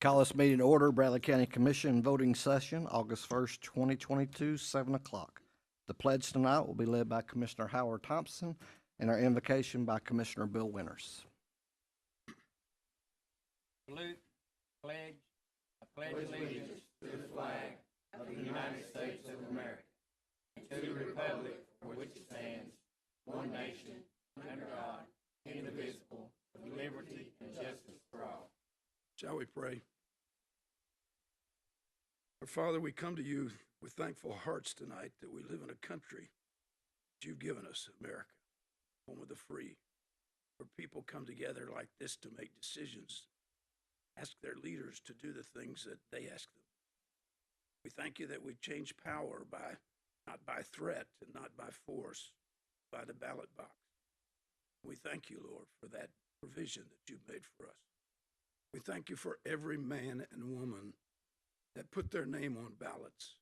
Call this meeting to order, Bradley County Commission voting session, August 1st, 2022, 7 o'clock. The pledge tonight will be led by Commissioner Howard Thompson and our invocation by Commissioner Bill Winters. Salute, pledge, I pledge allegiance to the flag of the United States of America and to the republic for which it stands, one nation, under God, indivisible, with liberty and justice for all. Shall we pray? Our Father, we come to you with thankful hearts tonight that we live in a country that you've given us, America, home of the free, where people come together like this to make decisions, ask their leaders to do the things that they ask them. We thank you that we change power not by threat and not by force, by the ballot box. We thank you, Lord, for that provision that you've made for us. We thank you for every man and woman that put their name on ballots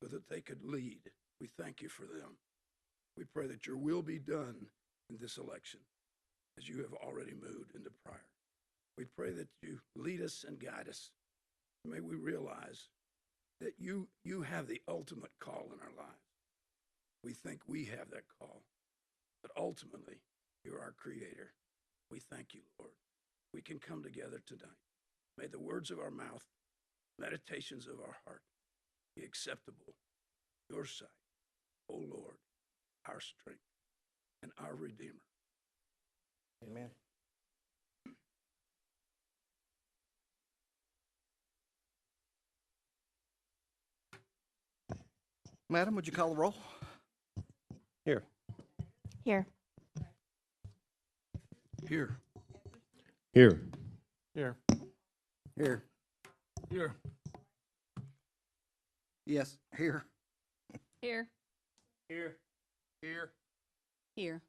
so that they could lead. We thank you for them. We pray that your will be done in this election as you have already moved into prior. We pray that you lead us and guide us. May we realize that you have the ultimate call in our lives. We think we have that call, but ultimately you're our creator. We thank you, Lord. We can come together tonight. May the words of our mouth, meditations of our heart be acceptable in your sight, O Lord, our strength and our Redeemer. Amen. Madam, would you call the roll? Here. Here. Here. Here. Here. Here. Yes, here. Here. Here. Here. Here.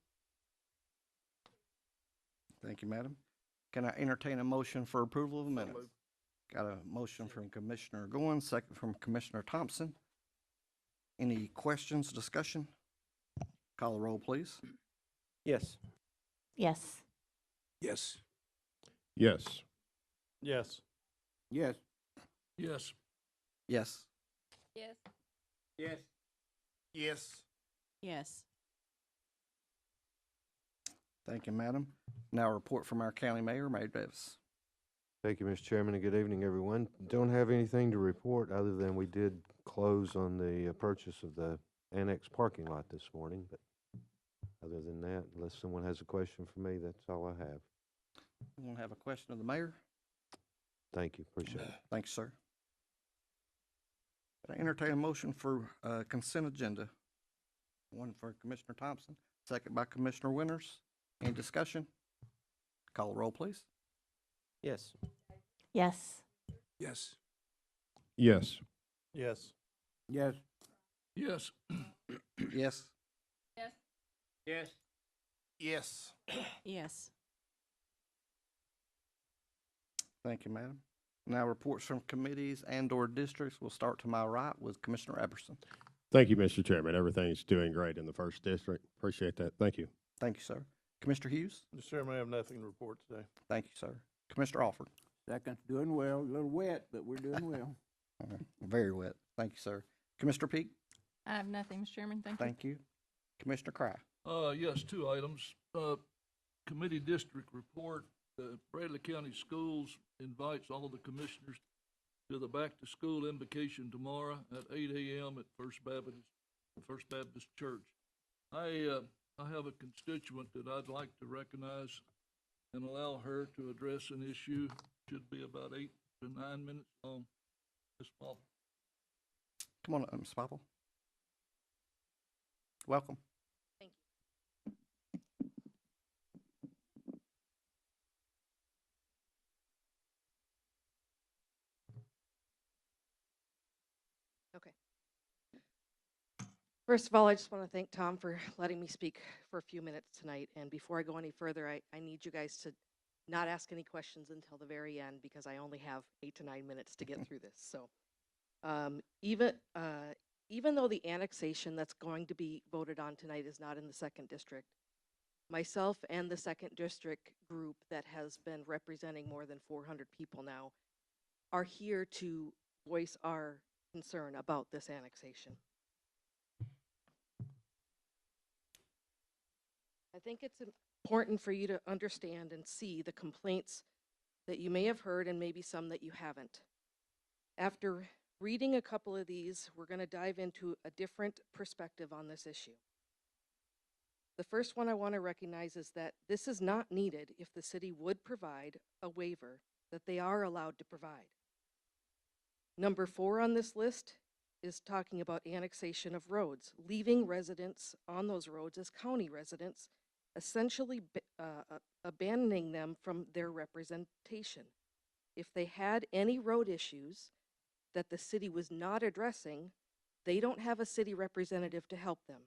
Thank you, madam. Can I entertain a motion for approval of the minutes? Got a motion from Commissioner Goins, second from Commissioner Thompson. Any questions, discussion? Call the roll, please. Yes. Yes. Yes. Yes. Yes. Yes. Yes. Yes. Yes. Yes. Yes. Yes. Thank you, madam. Now a report from our county mayor, Mayor Davis. Thank you, Mr. Chairman, and good evening, everyone. Don't have anything to report other than we did close on the purchase of the annex parking lot this morning, but other than that, unless someone has a question for me, that's all I have. We'll have a question of the mayor. Thank you, appreciate it. Thanks, sir. Can I entertain a motion for consent agenda? One for Commissioner Thompson, second by Commissioner Winters. Any discussion? Call the roll, please. Yes. Yes. Yes. Yes. Yes. Yes. Yes. Yes. Yes. Yes. Yes. Thank you, madam. Now reports from committees and/or districts. We'll start to my right with Commissioner Eberson. Thank you, Mr. Chairman. Everything's doing great in the first district. Appreciate that. Thank you. Thank you, sir. Commissioner Hughes? Mr. Chairman, I have nothing to report today. Thank you, sir. Commissioner Alford? Second, doing well, a little wet, but we're doing well. Very wet. Thank you, sir. Commissioner Peak? I have nothing, Mr. Chairman. Thank you. Thank you. Commissioner Cry? Yes, two items. Committee district report. Bradley County Schools invites all the commissioners to the back-to-school invocation tomorrow at 8 a.m. at First Baptist Church. I have a constituent that I'd like to recognize and allow her to address an issue. Should be about 8 to 9 minutes long. Ms. Paul. Come on up, Ms. Popple. Welcome. Thank you. Okay. First of all, I just want to thank Tom for letting me speak for a few minutes tonight. And before I go any further, I need you guys to not ask any questions until the very end because I only have 8 to 9 minutes to get through this. So even though the annexation that's going to be voted on tonight is not in the second district, myself and the second district group that has been representing more than 400 people now are here to voice our concern about this annexation. I think it's important for you to understand and see the complaints that you may have heard and maybe some that you haven't. After reading a couple of these, we're going to dive into a different perspective on this issue. The first one I want to recognize is that this is not needed if the city would provide a waiver that they are allowed to provide. Number 4 on this list is talking about annexation of roads, leaving residents on those roads as county residents, essentially abandoning them from their representation. If they had any road issues that the city was not addressing, they don't have a city representative to help them.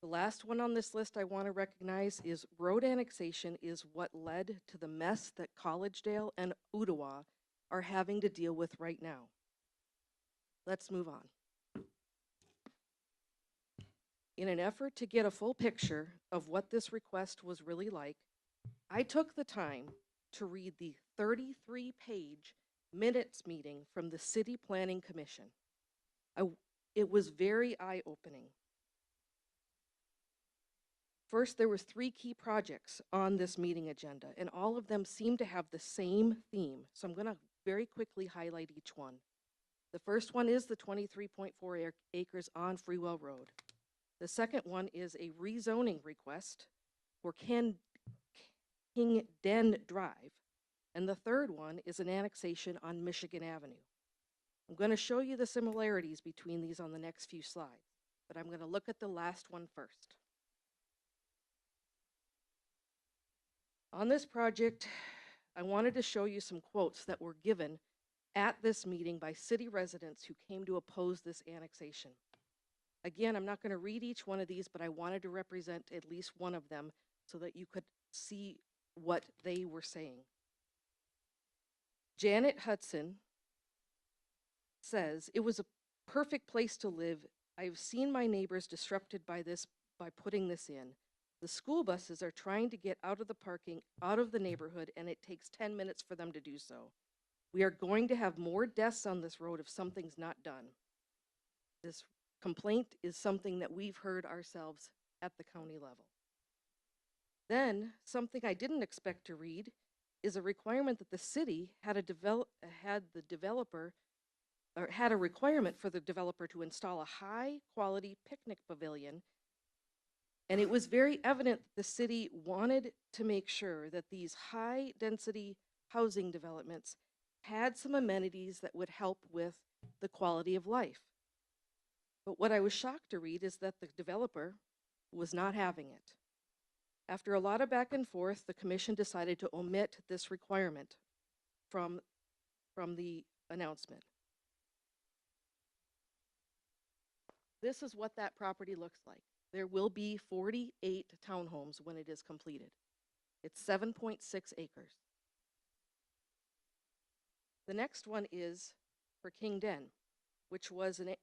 The last one on this list I want to recognize is road annexation is what led to the mess that Collegedale and Ottawa are having to deal with right now. Let's move on. In an effort to get a full picture of what this request was really like, I took the time to read the 33-page minutes meeting from the City Planning Commission. It was very eye-opening. First, there was 3 key projects on this meeting agenda, and all of them seem to have the same theme. So I'm going to very quickly highlight each one. The first one is the 23.4 acres on Freewell Road. The second one is a rezoning request for King Den Drive. And the third one is an annexation on Michigan Avenue. I'm going to show you the similarities between these on the next few slides, but I'm going to look at the last one first. On this project, I wanted to show you some quotes that were given at this meeting by city residents who came to oppose this annexation. Again, I'm not going to read each one of these, but I wanted to represent at least one of them so that you could see what they were saying. Janet Hudson says, "It was a perfect place to live. I've seen my neighbors disrupted by putting this in. The school buses are trying to get out of the neighborhood, and it takes 10 minutes for them to do so. We are going to have more deaths on this road if something's not done." This complaint is something that we've heard ourselves at the county level. Then, something I didn't expect to read is a requirement that the city had a requirement for the developer to install a high-quality picnic pavilion. And it was very evident that the city wanted to make sure that these high-density housing developments had some amenities that would help with the quality of life. But what I was shocked to read is that the developer was not having it. After a lot of back and forth, the commission decided to omit this requirement from the announcement. This is what that property looks like. There will be 48 townhomes when it is completed. It's 7.6 acres. The next one is for King Den, which was a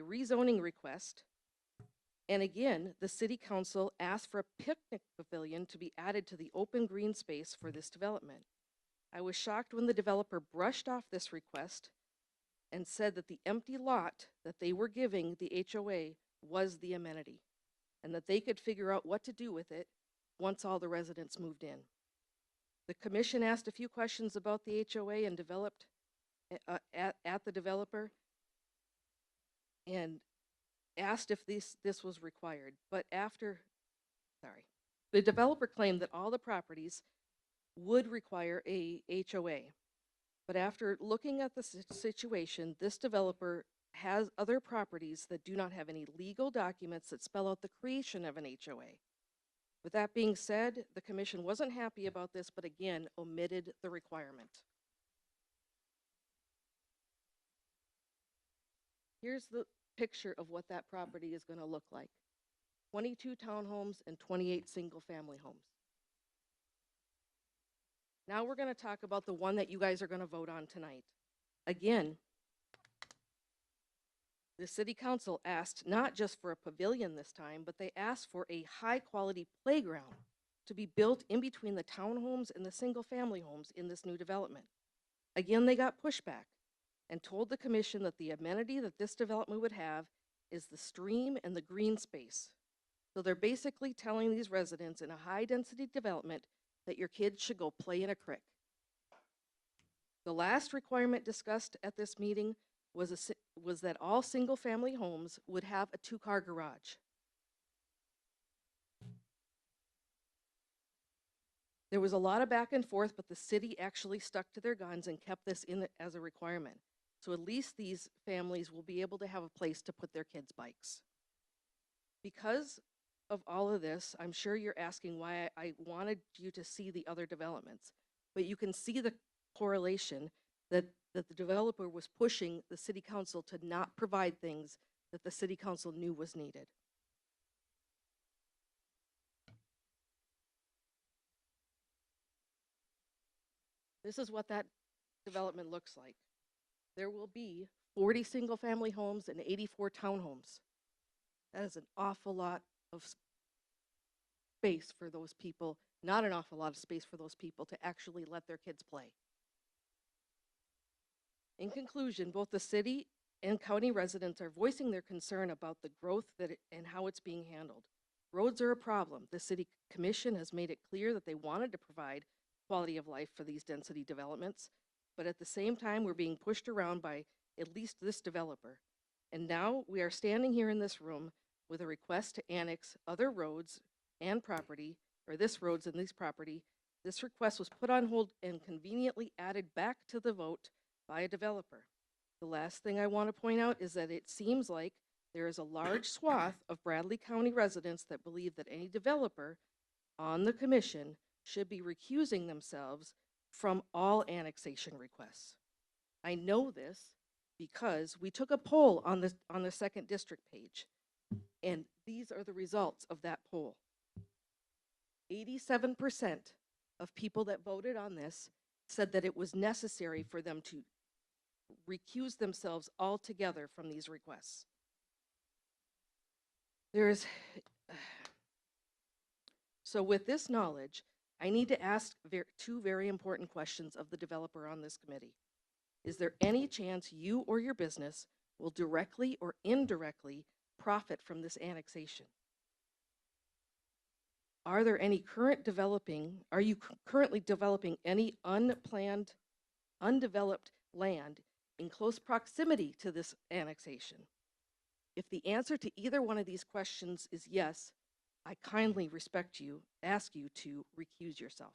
rezoning request. And again, the city council asked for a picnic pavilion to be added to the open green space for this development. I was shocked when the developer brushed off this request and said that the empty lot that they were giving the HOA was the amenity, and that they could figure out what to do with it once all the residents moved in. The commission asked a few questions about the HOA and developed at the developer and asked if this was required. But the developer claimed that all the properties would require a HOA. But after looking at the situation, this developer has other properties that do not have any legal documents that spell out the creation of an HOA. With that being said, the commission wasn't happy about this, but again, omitted the requirement. Here's the picture of what that property is going to look like. 22 townhomes and 28 single-family homes. Now we're going to talk about the one that you guys are going to vote on tonight. Again, the city council asked not just for a pavilion this time, but they asked for a high-quality playground to be built in between the townhomes and the single-family homes in this new development. Again, they got pushback and told the commission that the amenity that this development would have is the stream and the green space. So they're basically telling these residents in a high-density development that your kids should go play in a creek. The last requirement discussed at this meeting was that all single-family homes would have a 2-car garage. There was a lot of back and forth, but the city actually stuck to their guns and kept this in as a requirement. So at least these families will be able to have a place to put their kids' bikes. Because of all of this, I'm sure you're asking why I wanted you to see the other developments, but you can see the correlation that the developer was pushing the city council to not provide things that the city council knew was needed. This is what that development looks like. There will be 40 single-family homes and 84 townhomes. That is an awful lot of space for those people, not an awful lot of space for those people to actually let their kids play. In conclusion, both the city and county residents are voicing their concern about the growth and how it's being handled. Roads are a problem. The city commission has made it clear that they wanted to provide quality of life for these density developments, but at the same time, we're being pushed around by at least this developer. And now we are standing here in this room with a request to annex other roads and property, or this roads and this property. This request was put on hold and conveniently added back to the vote by a developer. The last thing I want to point out is that it seems like there is a large swath of Bradley County residents that believe that any developer on the commission should be recusing themselves from all annexation requests. I know this because we took a poll on the second district page, and these are the results of that poll. 87% of people that voted on this said that it was necessary for them to recuse themselves altogether from these requests. So with this knowledge, I need to ask two very important questions of the developer on this committee. Is there any chance you or your business will directly or indirectly profit from this annexation? Are you currently developing any unplanned, undeveloped land in close proximity to this annexation? If the answer to either one of these questions is yes, I kindly ask you to recuse yourself.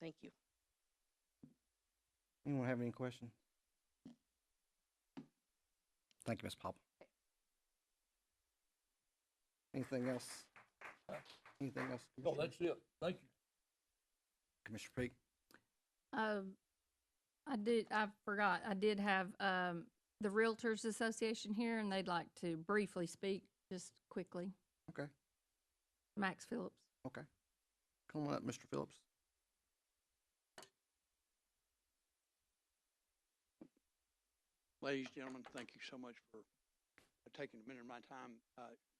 Thank you. Anyone have any questions? Thank you, Ms. Popple. Anything else? Anything else? Oh, Commissioner? that's it. Thank you. Commissioner Peak? I forgot, I did have, the Realtors Association here, and they'd like to briefly speak, just quickly. Okay, Max Phillips. okay. Come on up, Mr. Phillips. Ladies, gentlemen, thank you so much for taking a minute of my time,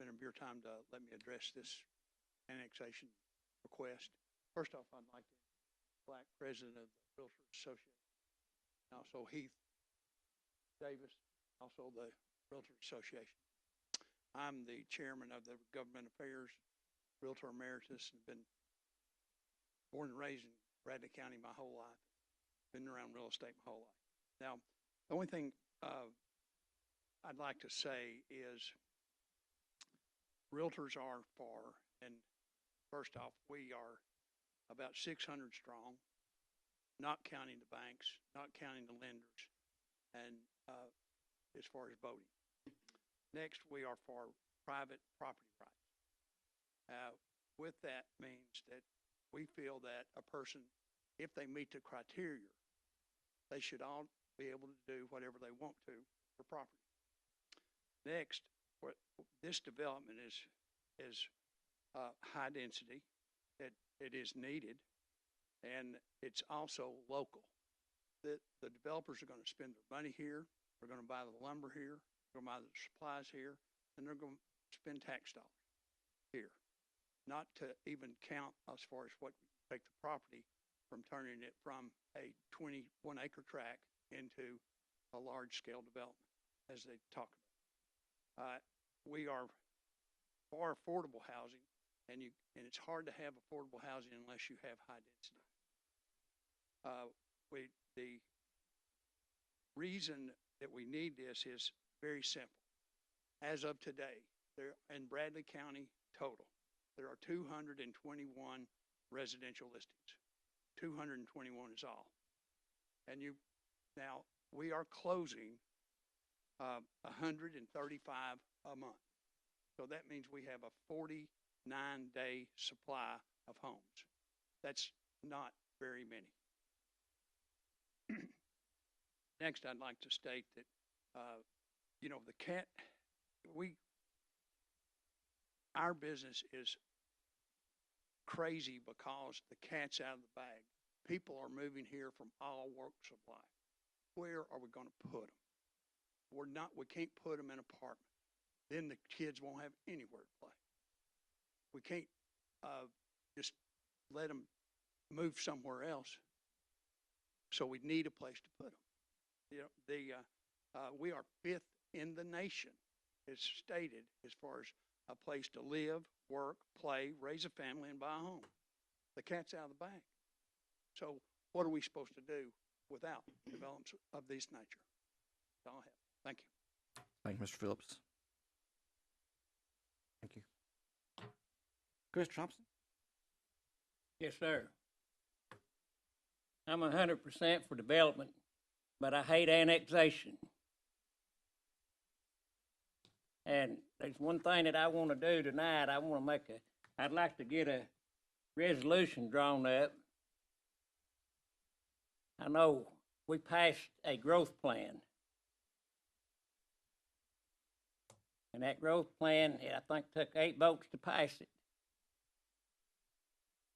minute of your time to let me address this annexation request. First off, I'd like to thank President of the Realtors Association, and also Heath Davis, also the Realtors Association. I'm the chairman of the Government Affairs, Realtor Emeritus, and been born and raised in Bradley County my whole life. Been around real estate my whole life. Now, the only thing I'd like to say is realtors are for, and first off, we are about 600 strong, not counting the banks, not counting the lenders, and as far as voting. Next, we are for private property rights. With that means that we feel that a person, if they meet the criteria, they should all be able to do whatever they want to for property. Next, this development is high density. It is needed, and it's also local. The developers are going to spend their money here. They're going to buy the lumber here. They're going to buy the supplies here, and they're going to spend tax dollars here. Not to even count as far as what we take the property from turning it from a 21-acre tract into a large-scale development, as they talk about. We are for affordable housing, and it's hard to have affordable housing unless you have high density. The reason that we need this is very simple. As of today, there in Bradley County total, there are 221 residential listings. 221 is all. And now we are closing 135 a month. So that means we have a 49-day supply of homes. That's not very many. Next, I'd like to state that, our business is crazy because the cat's out of the bag. People are moving here from all walks of life. Where are we going to put them? We can't put them in an apartment. Then the kids won't have anywhere to play. We can't just let them move somewhere else. So we need a place to put them. We are 5th in the nation, as stated, as far as a place to live, work, play, raise a family, and buy a home. The cat's out of the bag. So what are we supposed to do without developments of this nature? That's all I have. Thank you. Thank you, Mr. Phillips. Thank you. Commissioner Thompson? Yes, sir. I'm 100% for development, but I hate annexation. And there's one thing that I want to do tonight. I'd like to get a resolution drawn up. I know we passed a growth plan. And that growth plan, I think, took 8 votes to pass it.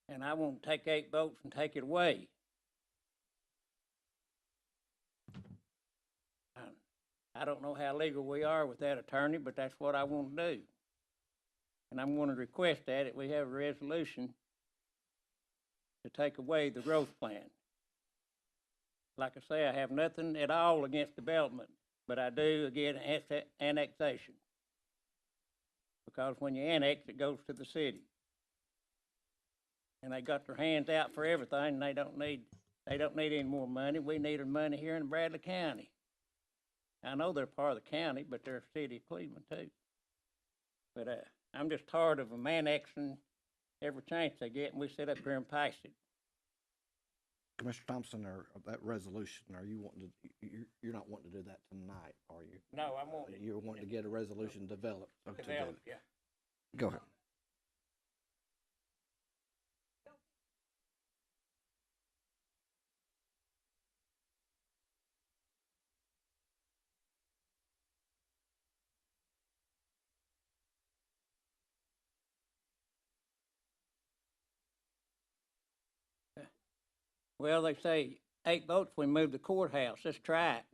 And I want to take 8 votes and take it away. I don't know how legal we are with that attorney, but that's what I want to do. And I'm going to request that we have a resolution to take away the growth plan. Like I say, I have nothing at all against development, but I do against annexation. Because when you annex, it goes to the city. And they got their hands out for everything, and they don't need any more money. We need money here in Bradley County. I know they're part of the county, but they're a city of Cleveland too. But I'm just tired of them annexing every chance they get, and we sit up here and pass it. Commissioner Thompson, or that resolution, are you wanting to, you're not wanting to do that tonight, are you? No, I want it. You're wanting to get a resolution developed. to do it. Yeah. Go ahead. Well, they say 8 votes, we move the courthouse. Let's try it.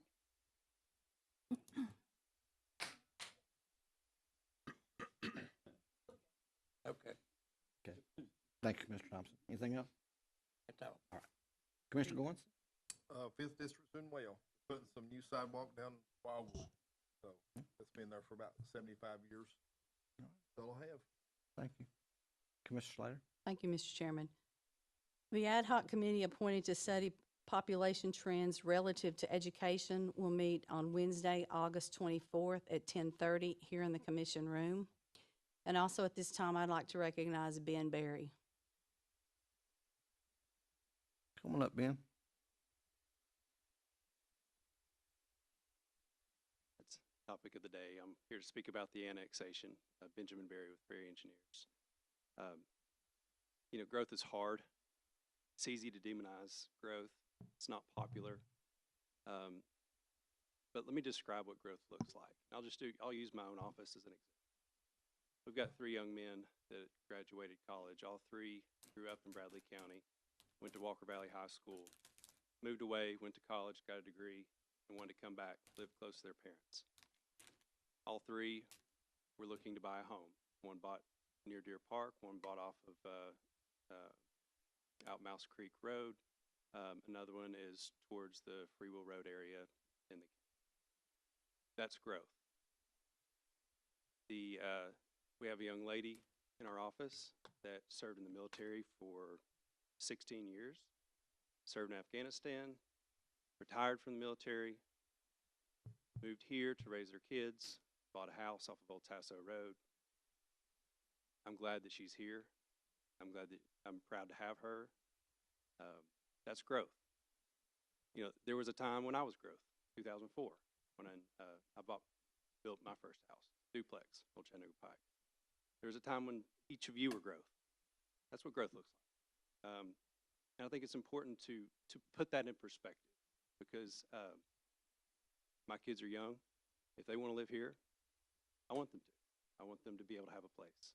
Okay, Okay. Thank you, Mr. Thompson. Anything else? that's all. Commissioner Goins? Fifth District's doing well, putting some new sidewalk down Wildwood. So it's been there for about 75 years. That's all I have. Thank you. Commissioner Slater? Thank you, Mr. Chairman. The ad hoc committee appointed to study population trends relative to education will meet on Wednesday, August 24th at 10:30 here in the commission room. And also at this time, I'd like to recognize Ben Berry. Come on up, Ben. That's the topic of the day. I'm here to speak about the annexation. Benjamin Berry with Berry Engineers. Growth is hard. It's easy to demonize growth. It's not popular. But let me describe what growth looks like. I'll use my own office as an example. We've got 3 young men that graduated college. All 3 grew up in Bradley County, went to Walker Valley High School, moved away, went to college, got a degree, and wanted to come back, live close to their parents. All 3 were looking to buy a home. One bought near Deer Park, one bought off of out Mouse Creek Road, Another one is towards the Free Will Road area in the, that's growth. We have a young lady in our office that served in the military for 16 years, served in Afghanistan, retired from the military, moved here to raise their kids, bought a house off of Old Tasso Road. I'm glad that she's here. I'm proud to have her. That's growth. You know, there was a time when I was growth, 2004, when I built my first house, duplex, Old Chattanooga Pike. There was a time when each of you were growth. That's what growth looks like. And I think it's important to put that in perspective, because my kids are young. If they want to live here, I want them to. I want them to be able to have a place.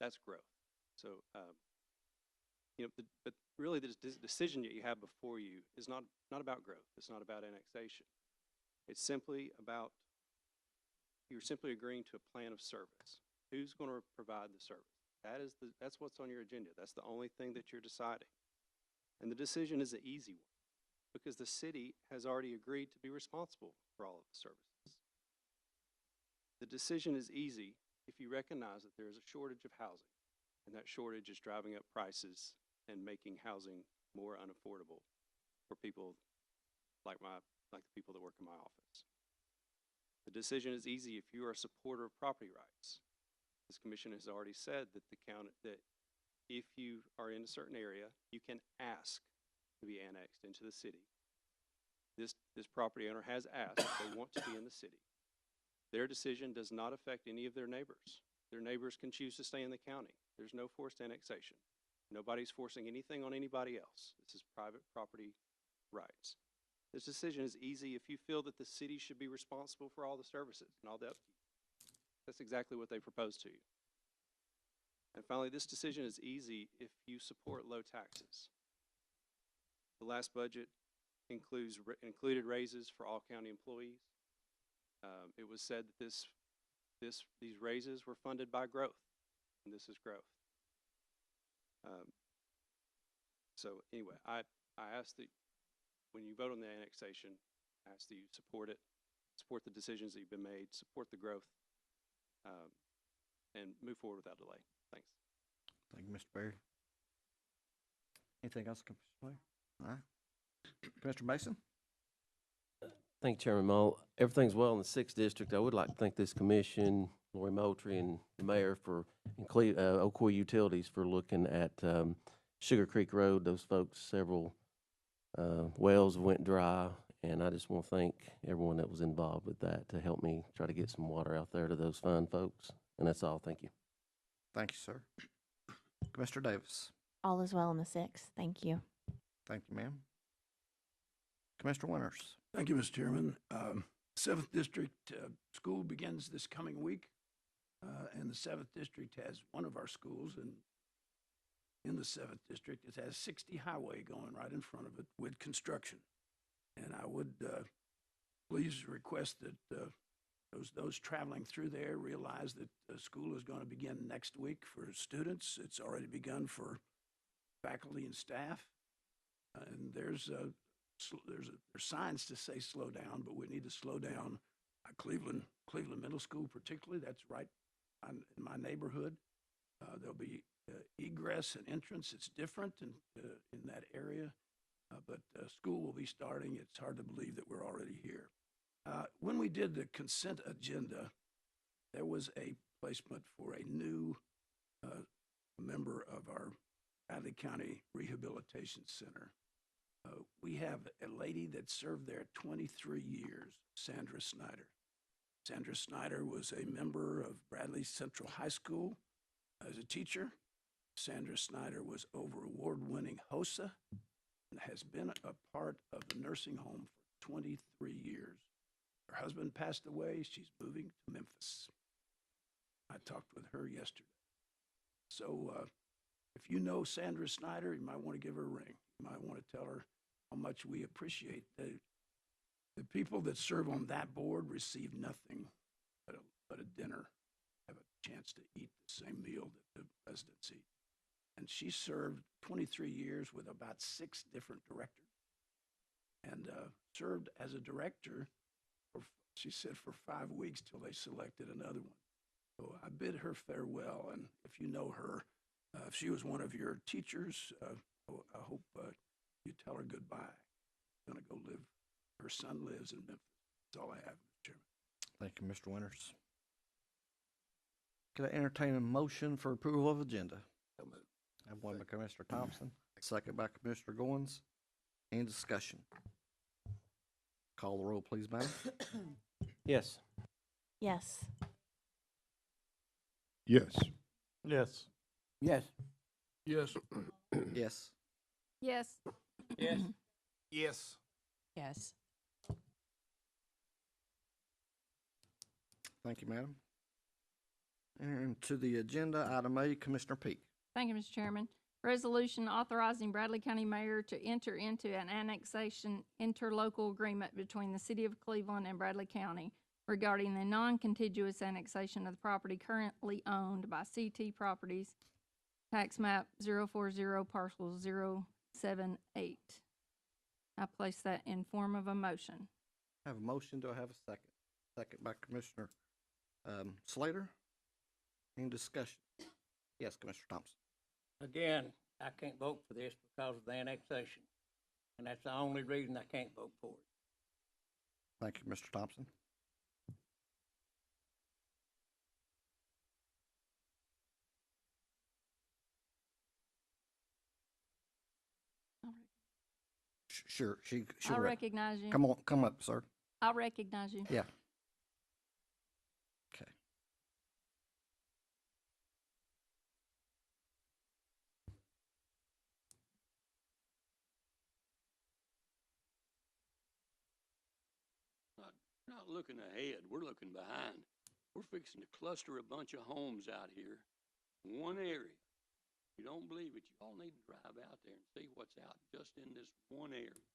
That's growth. So, you know, but really the decision that you have before you is not about growth. It's not about annexation. It's simply about, you're simply agreeing to a plan of service. Who's going to provide the service? That's what's on your agenda. That's the only thing that you're deciding. And the decision is an easy one, because the city has already agreed to be responsible for all of the services. The decision is easy if you recognize that there is a shortage of housing, and that shortage is driving up prices and making housing more unaffordable for people like the people that work in my office. The decision is easy if you are a supporter of property rights. This commission has already said that that if you are in a certain area, you can ask to be annexed into the city. This property owner has asked if they want to be in the city. Their decision does not affect any of their neighbors. Their neighbors can choose to stay in the county. There's no forced annexation. Nobody's forcing anything on anybody else. This is private property rights. This decision is easy if you feel that the city should be responsible for all the services and all the upkeep. That's exactly what they proposed to you. And finally, this decision is easy if you support low taxes. The last budget included raises for all county employees. It was said that these raises were funded by growth, and this is growth. So anyway, I ask that when you vote on the annexation, I ask that you support it, support the decisions that have been made, support the growth, and move forward without delay. Thanks. Thank you, Mr. Berry. Anything else, Commissioner Blair? All right. Commissioner Mason? Thank you, Chairman Mull. Everything's well in the 6th District. I would like to thank this commission, Lori Moultrie, and the mayor for, Ocoee Utilities for looking at Sugar Creek Road. Those folks, several wells went dry, and I just want to thank everyone that was involved with that to help me try to get some water out there to those fine folks. And that's all. Thank you. Thank you, sir. Commissioner Davis? All is well in the 6th. Thank you. Thank you, ma'am. Commissioner Winters? Thank you, Mr. Chairman. 7th District school begins this coming week, and the 7th District has one of our schools, and in the 7th District, it has 60 highway going right in front of it with construction. And I would please request that those traveling through there realize that school is going to begin next week for students. It's already begun for faculty and staff. And there's signs to say slow down, but we need to slow down. Cleveland Middle School particularly, that's right in my neighborhood. There'll be egress and entrance. It's different in that area, but school will be starting. It's hard to believe that we're already here. When we did the consent agenda, there was a placement for a new member of our Bradley County Rehabilitation Center. We have a lady that served there 23 years, Sandra Snyder. Sandra Snyder was a member of Bradley Central High School as a teacher. Sandra Snyder was over award-winning HOSA and has been a part of the nursing home for 23 years. Her husband passed away. She's moving to Memphis. I talked with her yesterday. So if you know Sandra Snyder, you might want to give her a ring. You might want to tell her how much we appreciate the people that serve on that board receive nothing but a dinner, have a chance to eat the same meal that the residents eat. And she served 23 years with about 6 different directors, and served as a director for, she said, for 5 weeks till they selected another one. So I bid her farewell, and if you know her, if she was one of your teachers, I hope you tell her goodbye. Gonna go live. Her son lives in Memphis. That's all I have, Mr. Chairman. Thank you, Mr. Winters. Could I entertain a motion for approval of agenda? So moved. I have one by Commissioner Thompson, second by Commissioner Goins. Any discussion? Call the roll, please, madam. Yes. Yes. Yes. Yes. Yes. Yes. Yes. Yes. Yes. Yes. Yes. Thank you, madam. And to the agenda, item A, Commissioner Peak. Thank you, Mr. Chairman. Resolution authorizing Bradley County Mayor to enter into an annexation interlocal agreement between the City of Cleveland and Bradley County regarding the non-contiguous annexation of the property currently owned by CT Properties, tax map 040 parcel 078. I place that in form of a motion. I have a motion. Do I have a second? Second by Commissioner Slater. Any discussion? Yes, Commissioner Thompson. Again, I can't vote for this because of the annexation. And that's the only reason I can't vote for it. Thank you, Mr. Thompson. Sure, she'll I'll recognize you. come up, sir. I'll recognize you. Yeah. Okay. Not looking ahead, we're looking behind. We're fixing to cluster a bunch of homes out here in one area. If you don't believe it, you all need to drive out there and see what's out just in this one area.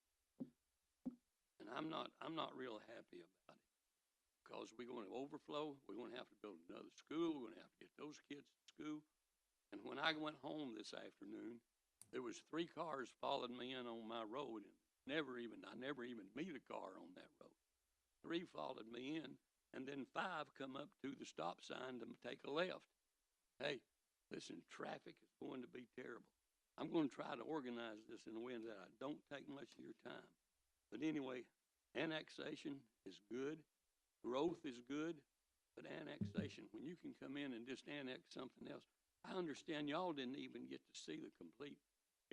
And I'm not real happy about it because we're going to overflow. We're going to have to build another school. We're going to have to get those kids to school. And when I went home this afternoon, there was 3 cars following me in on my road, and I never even meet a car on that road. 3 followed me in, and then 5 come up to the stop sign to take a left. Hey, listen, traffic is going to be terrible. I'm going to try to organize this in a way that I don't take much of your time. But anyway, annexation is good. Growth is good. But annexation, when you can come in and just annex something else, I understand y'all didn't even get to see the complete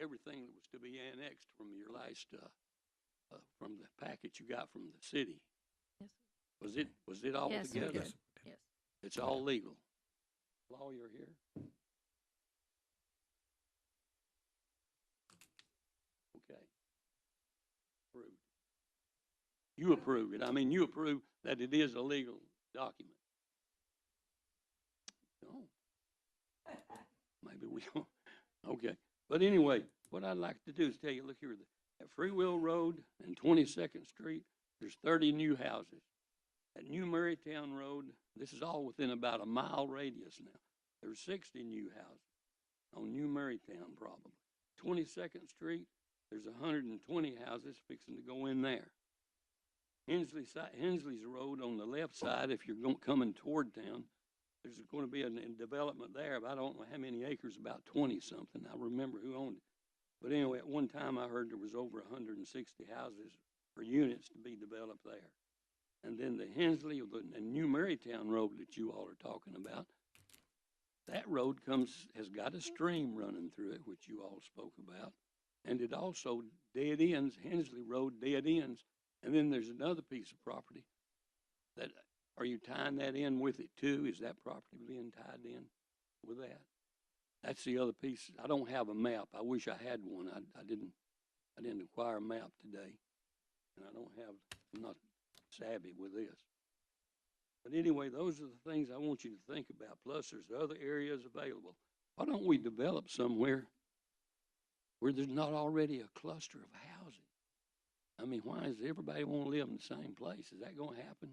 everything that was to be annexed from your last from the packet you got from the city. Yes. Was it all Yes, together? yes. Yes. It's all legal. Lawyer here. Okay. Approved. You approve it. I mean, you approve that it is a legal document. No. Maybe we don't. Okay. But anyway, what I'd like to do is tell you, look here, at Free Will Road and 22nd Street, there's 30 new houses. At New Marytown Road, this is all within about a mile radius now. There's 60 new houses on New Marytown probably. 22nd Street, there's 120 houses fixing to go in there. Hensley's Road on the left side, if you're coming toward town, there's going to be a development there, but I don't know how many acres, about 20 something. I remember who owned it. But anyway, at one time I heard there was over 160 houses or units to be developed there. And then the Hensley and New Marytown Road that you all are talking about, that road has got a stream running through it, which you all spoke about. And it also dead ends, Hensley Road dead ends. And then there's another piece of property that, are you tying that in with it too? Is that property being tied in with that? That's the other piece. I don't have a map. I wish I had one. I didn't acquire a map today. And I'm not savvy with this. But anyway, those are the things I want you to think about. Plus, there's other areas available. Why don't we develop somewhere where there's not already a cluster of housing? I mean, why does everybody want to live in the same place? Is that going to happen?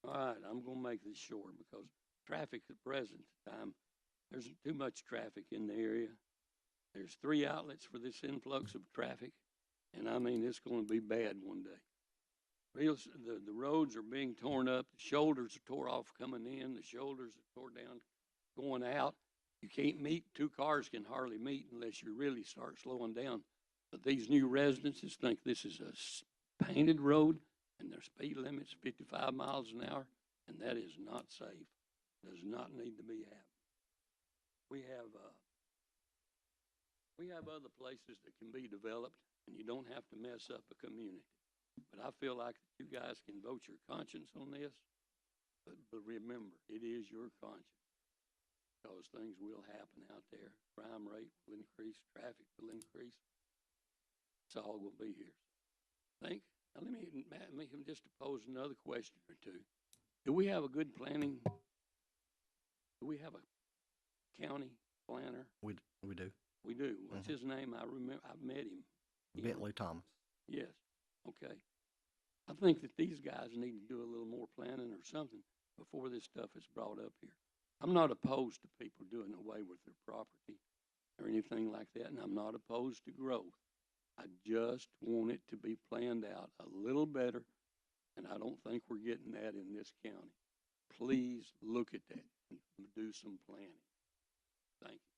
All right, I'm going to make this short because traffic at the present time, There's too much traffic in the area. There's 3 outlets for this influx of traffic, and I mean, it's gonna be bad one day. The roads are being torn up, the shoulders are tore off coming in, the shoulders are tore down going out. You can't meet, 2 cars can hardly meet unless you really start slowing down. But these new residences think this is a painted road, and their speed limit's 55 miles an hour, and that is not safe. Does not need to be happening. We have other places that can be developed, and you don't have to mess up a community. But I feel like you guys can vote your conscience on this, but remember, it is your conscience. Because things will happen out there. Crime rate will increase, traffic will increase. It's all gonna be here. Now let me just pose another question or two. Do we have a good planning? Do we have a county planner? We do. We do. What's his name? I remember, I've met him. Bentley Thomas. Yes, okay. I think that these guys need to do a little more planning or something before this stuff is brought up here. I'm not opposed to people doing away with their property or anything like that, and I'm not opposed to growth. I just want it to be planned out a little better, and I don't think we're getting that in this county. Please look at that and do some planning. Thank you.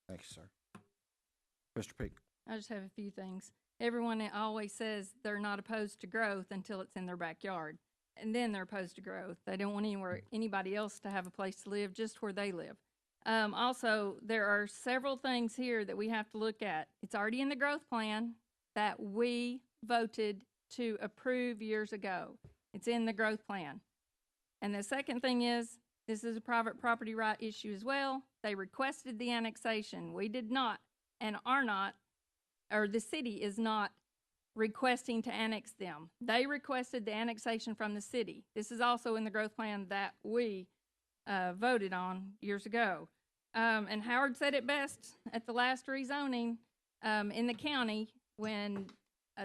Thank you, sir. Mr. Peak. I just have a few things. Everyone always says they're not opposed to growth until it's in their backyard. And then they're opposed to growth. They don't want anybody else to have a place to live just where they live. Also, there are several things here that we have to look at. It's already in the growth plan that we voted to approve years ago. It's in the growth plan. And the second thing is, this is a private property right issue as well. They requested the annexation. We did not and are not, or the city is not requesting to annex them. They requested the annexation from the city. This is also in the growth plan that we voted on years ago. And Howard said it best at the last rezoning in the county when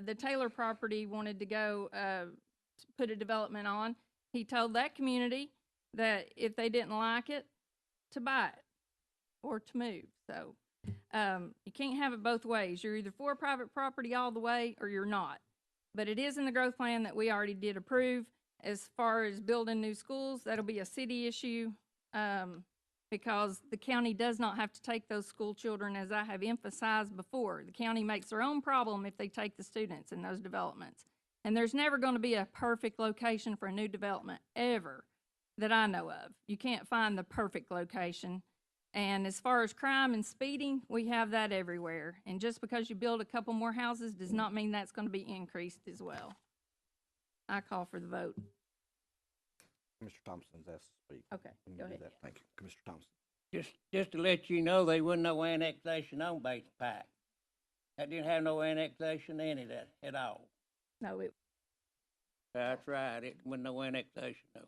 the Taylor property wanted to go put a development on. He told that community that if they didn't like it, to buy it or to move. So you can't have it both ways. You're either for private property all the way or you're not. But it is in the growth plan that we already did approve. As far as building new schools, that'll be a city issue because the county does not have to take those school children, as I have emphasized before. The county makes their own problem if they take the students in those developments. And there's never going to be a perfect location for a new development, ever, that I know of. You can't find the perfect location. And as far as crime and speeding, we have that everywhere. And just because you build a couple more houses does not mean that's going to be increased as well. I call for the vote. Mr. Thompson's asked to speak. Okay, We can go do ahead. that. Thank you. Commissioner Thompson. Just to let you know, they wasn't no annexation on Bates Pike. That didn't have no annexation in it at all. No, it. That's right, it wasn't no annexation, no.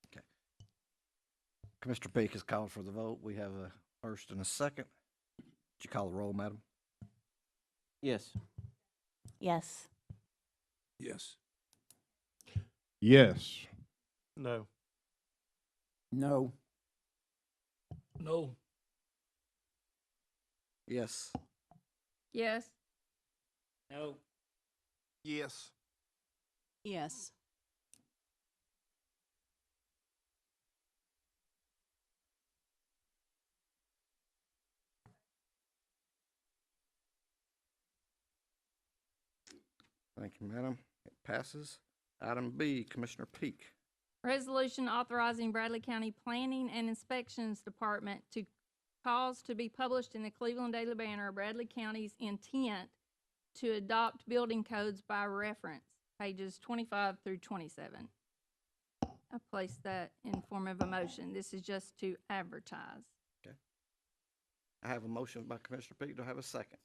Okay. Commissioner Peak is called for the vote. We have a first and a second. Would you call the roll, madam? Yes. Yes. Yes. Yes. No. No. No. Yes. Yes. No. Yes. Yes. Thank you, madam. It passes. Item B, Commissioner Peak. Resolution authorizing Bradley County Planning and Inspections Department to cause to be published in the Cleveland Daily Banner, Bradley County's intent to adopt building codes by reference, pages 25 through 27. I placed that in form of a motion. This is just to advertise. Okay. I have a motion by Commissioner Peak. Do I have a second?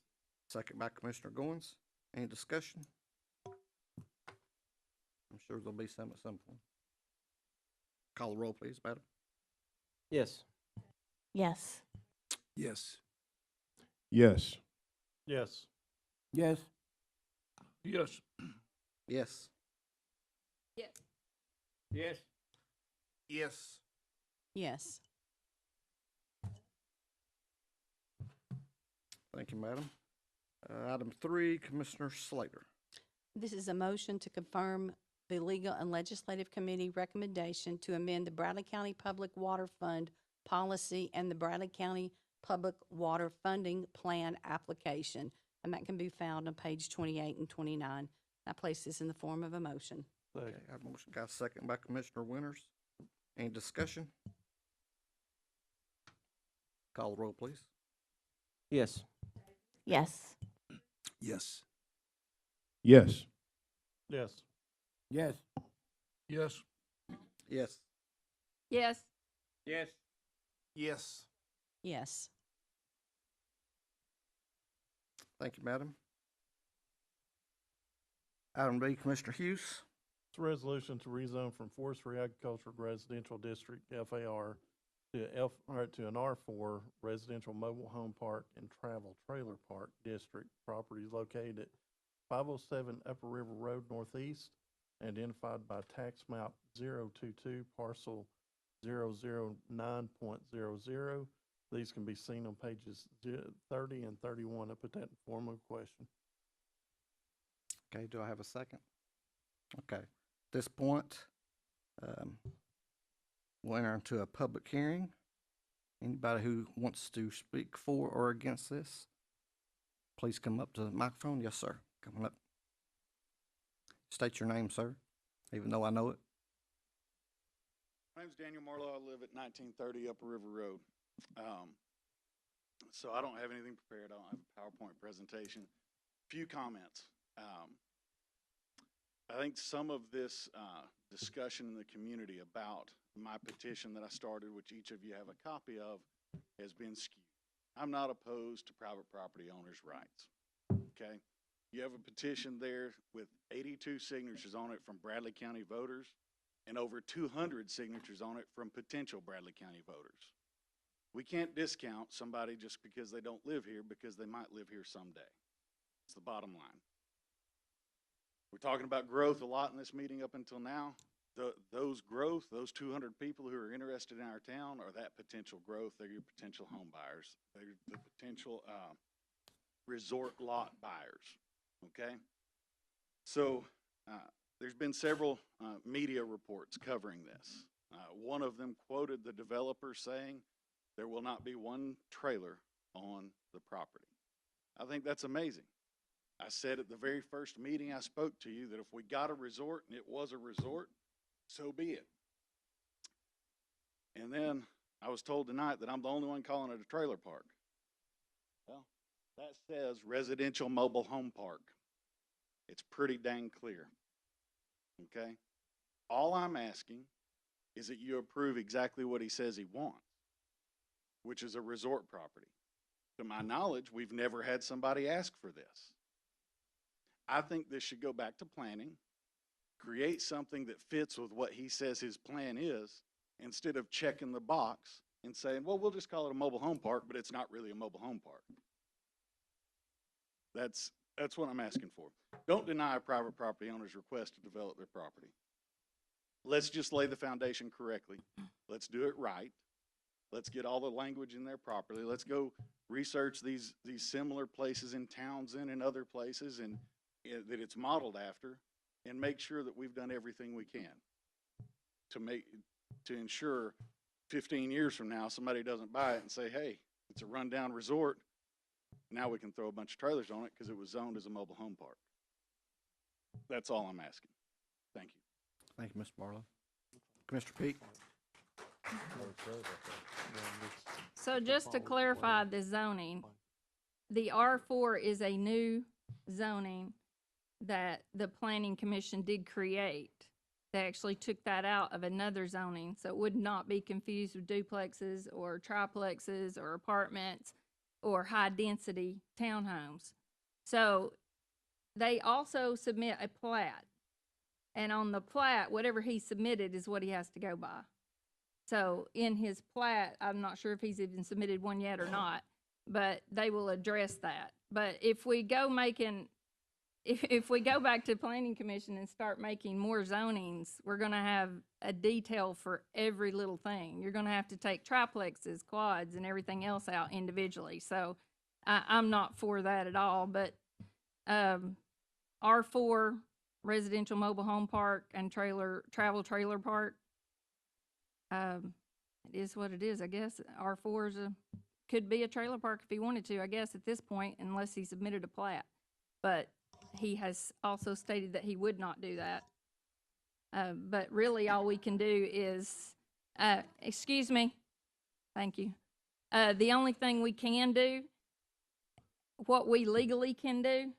Second by Commissioner Goins. Any discussion? I'm sure there'll be some at some point. Call the roll, please, madam. Yes. Yes. Yes. Yes. Yes. Yes. Yes. Yes. Yes. Yes. Yes. Yes. Thank you, madam. Item 3, Commissioner Slater. This is a motion to confirm the Legal and Legislative Committee recommendation to amend the Bradley County Public Water Fund policy and the Bradley County Public Water Funding Plan application. And that can be found on page 28 and 29. I place this in the form of a motion. Okay, I have a motion, got a second by Commissioner Winters. Any discussion? Call the roll, please. Yes. Yes. Yes. Yes. Yes. Yes. Yes. Yes. Yes. Yes. Yes. Yes. Thank you, madam. Item B, Commissioner Hughes. It's a resolution to rezone from Forestry Agricultural Residential District, FAR, to an R4 Residential Mobile Home Park and Travel Trailer Park District. Property is located at 507 Upper River Road Northeast, identified by tax map 022, parcel 009.00. These can be seen on pages 30 and 31. I put that in form of a question. Okay, do I have a second? Okay, at this point, we'll enter into a public hearing. Anybody who wants to speak for or against this, please come up to the microphone. Yes, sir. Come on up. State your name, sir, even though I know it. My name's Daniel Marlowe. I live at 1930 Upper River Road. So I don't have anything prepared. I don't have a PowerPoint presentation. Few comments. I think some of this discussion in the community about my petition that I started, which each of you have a copy of, has been skewed. I'm not opposed to private property owners' rights, okay? You have a petition there with 82 signatures on it from Bradley County voters and over 200 signatures on it from potential Bradley County voters. We can't discount somebody just because they don't live here, because they might live here someday. It's the bottom line. We're talking about growth a lot in this meeting up until now. Those 200 people who are interested in our town are that potential growth. They're your potential home buyers. They're the potential resort lot buyers, okay? So there's been several media reports covering this. One of them quoted the developer saying, there will not be one trailer on the property. I think that's amazing. I said at the very first meeting I spoke to you that if we got a resort and it was a resort, so be it. And then I was told tonight that I'm the only one calling it a trailer park. Well, that says residential mobile home park. It's pretty dang clear, okay? All I'm asking is that you approve exactly what he says he wants, which is a resort property. To my knowledge, we've never had somebody ask for this. I think this should go back to planning, create something that fits with what he says his plan is, instead of checking the box and saying, well, we'll just call it a mobile home park, but it's not really a mobile home park. That's what I'm asking for. Don't deny a private property owner's request to develop their property. Let's just lay the foundation correctly. Let's do it right. Let's get all the language in there properly. Let's go research these similar places in Townsend and other places and that it's modeled after, and make sure that we've done everything we can to ensure 15 years from now somebody doesn't buy it and say, hey, it's a rundown resort. Now we can throw a bunch of trailers on it because it was zoned as a mobile home park. That's all I'm asking. Thank you. Thank you, Mr. Barlow. Commissioner Peak. So just to clarify the zoning, the R4 is a new zoning that the Planning Commission did create. They actually took that out of another zoning, so it would not be confused with duplexes or triplexes or apartments or high-density townhomes. So they also submit a plat, and on the plat, whatever he submitted is what he has to go by. So in his plat, I'm not sure if he's even submitted one yet or not, but they will address that. But if we go if we go back to Planning Commission and start making more zonings, we're gonna have a detail for every little thing. You're gonna have to take triplexes, quads, and everything else out individually. So I'm not for that at all, but, R4 residential mobile home park and travel trailer park, it is what it is, I guess. R4 could be a trailer park if he wanted to, I guess, at this point, unless he submitted a plat. But he has also stated that he would not do that. But really, all we can do is, excuse me, thank you. The only thing we can do, what we legally can do,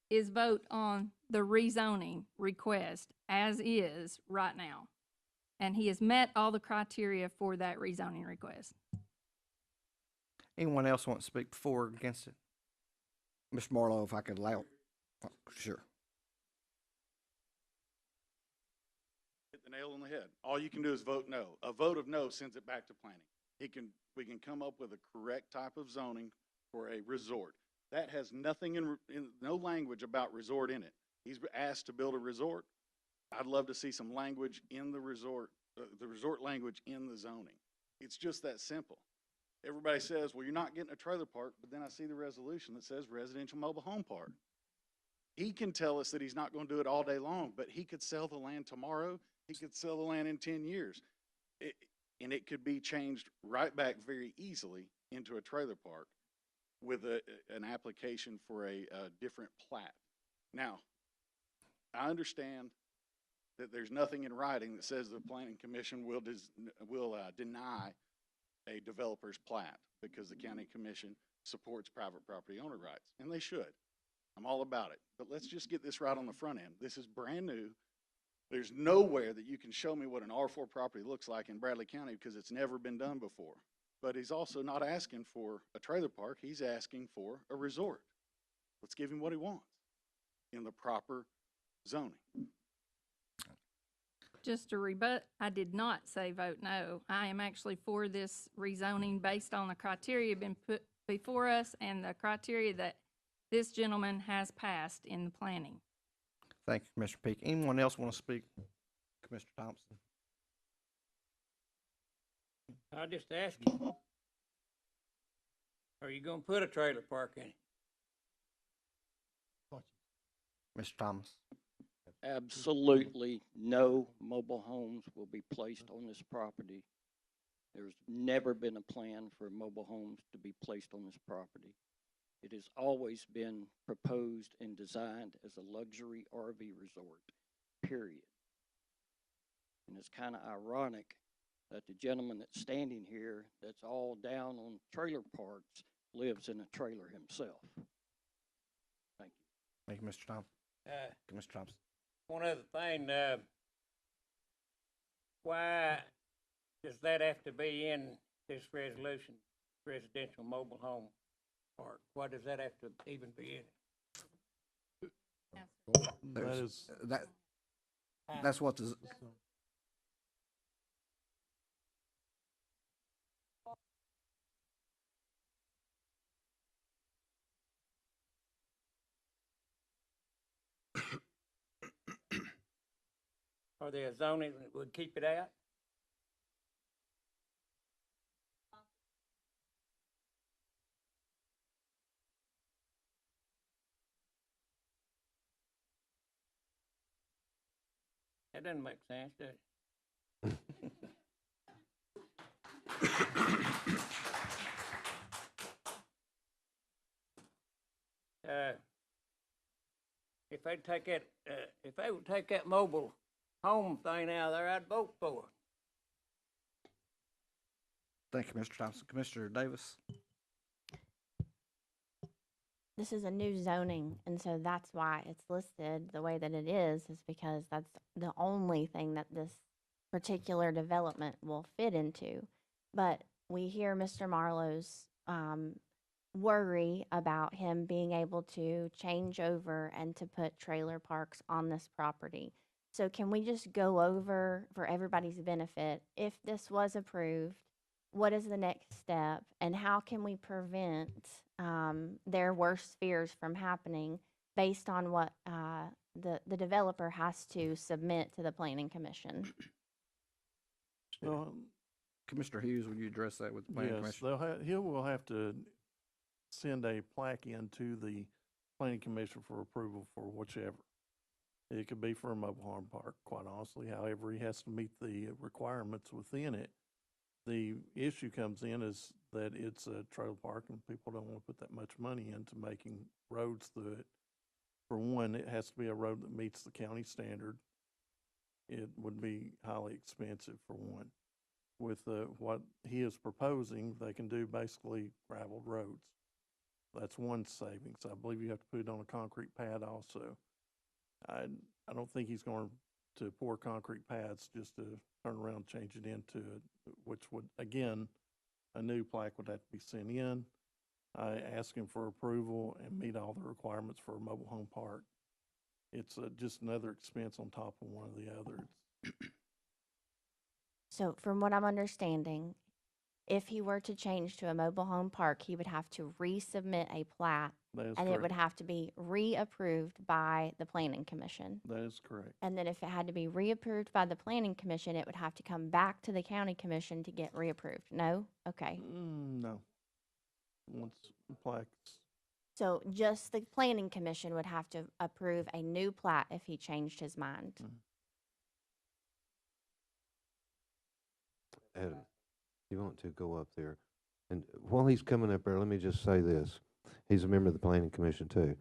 is vote on the rezoning request as is right now. And he has met all the criteria for that rezoning request. Anyone else want to speak for or against it? Mr. Marlowe, if I could allow. Oh, sure. Hit the nail on the head. All you can do is vote no. A vote of no sends it back to planning. We can come up with a correct type of zoning for a resort. That has nothing in no language about resort in it. He's asked to build a resort. I'd love to see some language in the resort language in the zoning. It's just that simple. Everybody says, well, you're not getting a trailer park, but then I see the resolution that says residential mobile home park. He can tell us that he's not going to do it all day long, but he could sell the land tomorrow. He could sell the land in 10 years. And it could be changed right back very easily into a trailer park with an application for a different plat. Now, I understand that there's nothing in writing that says the Planning Commission will deny a developer's plat because the County Commission supports private property owner rights, and they should. I'm all about it. But let's just get this right on the front end. This is brand new. There's nowhere that you can show me what an R4 property looks like in Bradley County because it's never been done before. But he's also not asking for a trailer park. He's asking for a resort. Let's give him what he wants in the proper zoning. Just to rebut, I did not say vote no. I am actually for this rezoning based on the criteria been put before us and the criteria that this gentleman has passed in the planning. Thank you, Commissioner Peak. Anyone else want to speak? Commissioner Thompson. I just ask you, are you gonna put a trailer park in it? Mr. Thomas. Absolutely no mobile homes will be placed on this property. There's never been a plan for mobile homes to be placed on this property. It has always been proposed and designed as a luxury RV resort, period. And it's kind of ironic that the gentleman that's standing here, that's all down on trailer parks, lives in a trailer himself. Thank you. Thank you, Mr. Thompson. Mr. Thompson. One other thing, why does that have to be in this resolution, residential mobile home park? Why does that have to even be in it? That's what the. Are there a zoning that would keep it out? That doesn't make sense, does it? If they take that, if they would take that mobile home thing out of there, I'd vote for it. Thank you, Mr. Thompson. Commissioner Davis. This is a new zoning, and so that's why it's listed the way that it is because that's the only thing that this particular development will fit into. But we hear Mr. Marlowe's worry about him being able to change over and to put trailer parks on this property. So can we just go over, for everybody's benefit, if this was approved, what is the next step, and how can we prevent their worst fears from happening based on what the developer has to submit to the Planning Commission? Well, Commissioner Hughes, would you address that with the Planning yes, Commission? he will have to send a plaque in to the planning commission for approval for whichever. It could be for a mobile home park, quite honestly. However, he has to meet the requirements within it. The issue comes in is that it's a trailer park and people don't want to put that much money into making roads through it. For one, it has to be a road that meets the county standard. It would be highly expensive for one. With what he is proposing, they can do basically graveled roads. That's one savings. I believe you have to put it on a concrete pad also. I don't think he's going to pour concrete pads just to turn around and change it into it, which would, again, a new plaque would have to be sent in. I asked him for approval and meet all the requirements for a mobile home park. It's just another expense on top of one of the others. So from what I'm understanding, if he were to change to a mobile home park, he would have to resubmit a plat, That is and it would correct. have to be reapproved by the planning commission. That is correct. And then if it had to be reapproved by the planning commission, it would have to come back to the county commission to get reapproved. No? Okay. No. Once the plaques, So just the planning commission would have to approve a new plat if he changed his mind. Adam, you want to go up there? And while he's coming up there, let me just say this. He's a member of the planning commission too.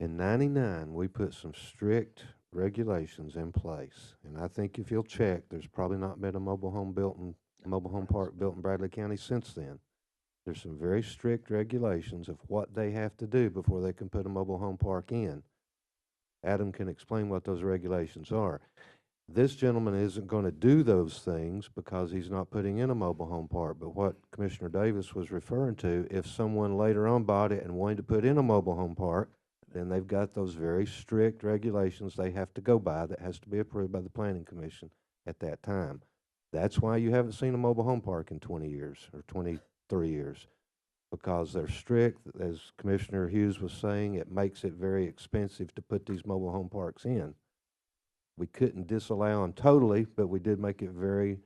In '99, we put some strict regulations in place. And I think if you'll check, there's probably not been a mobile home park built in Bradley County since then. There's some very strict regulations of what they have to do before they can put a mobile home park in. Adam can explain what those regulations are. This gentleman isn't going to do those things because he's not putting in a mobile home park. But what Commissioner Davis was referring to, if someone later on bought it and wanted to put in a mobile home park, then they've got those very strict regulations they have to go by that has to be approved by the Planning Commission at that time. That's why you haven't seen a mobile home park in 20 years or 23 years, because they're strict. As Commissioner Hughes was saying, it makes it very expensive to put these mobile home parks in. We couldn't disallow them totally, but we did make it very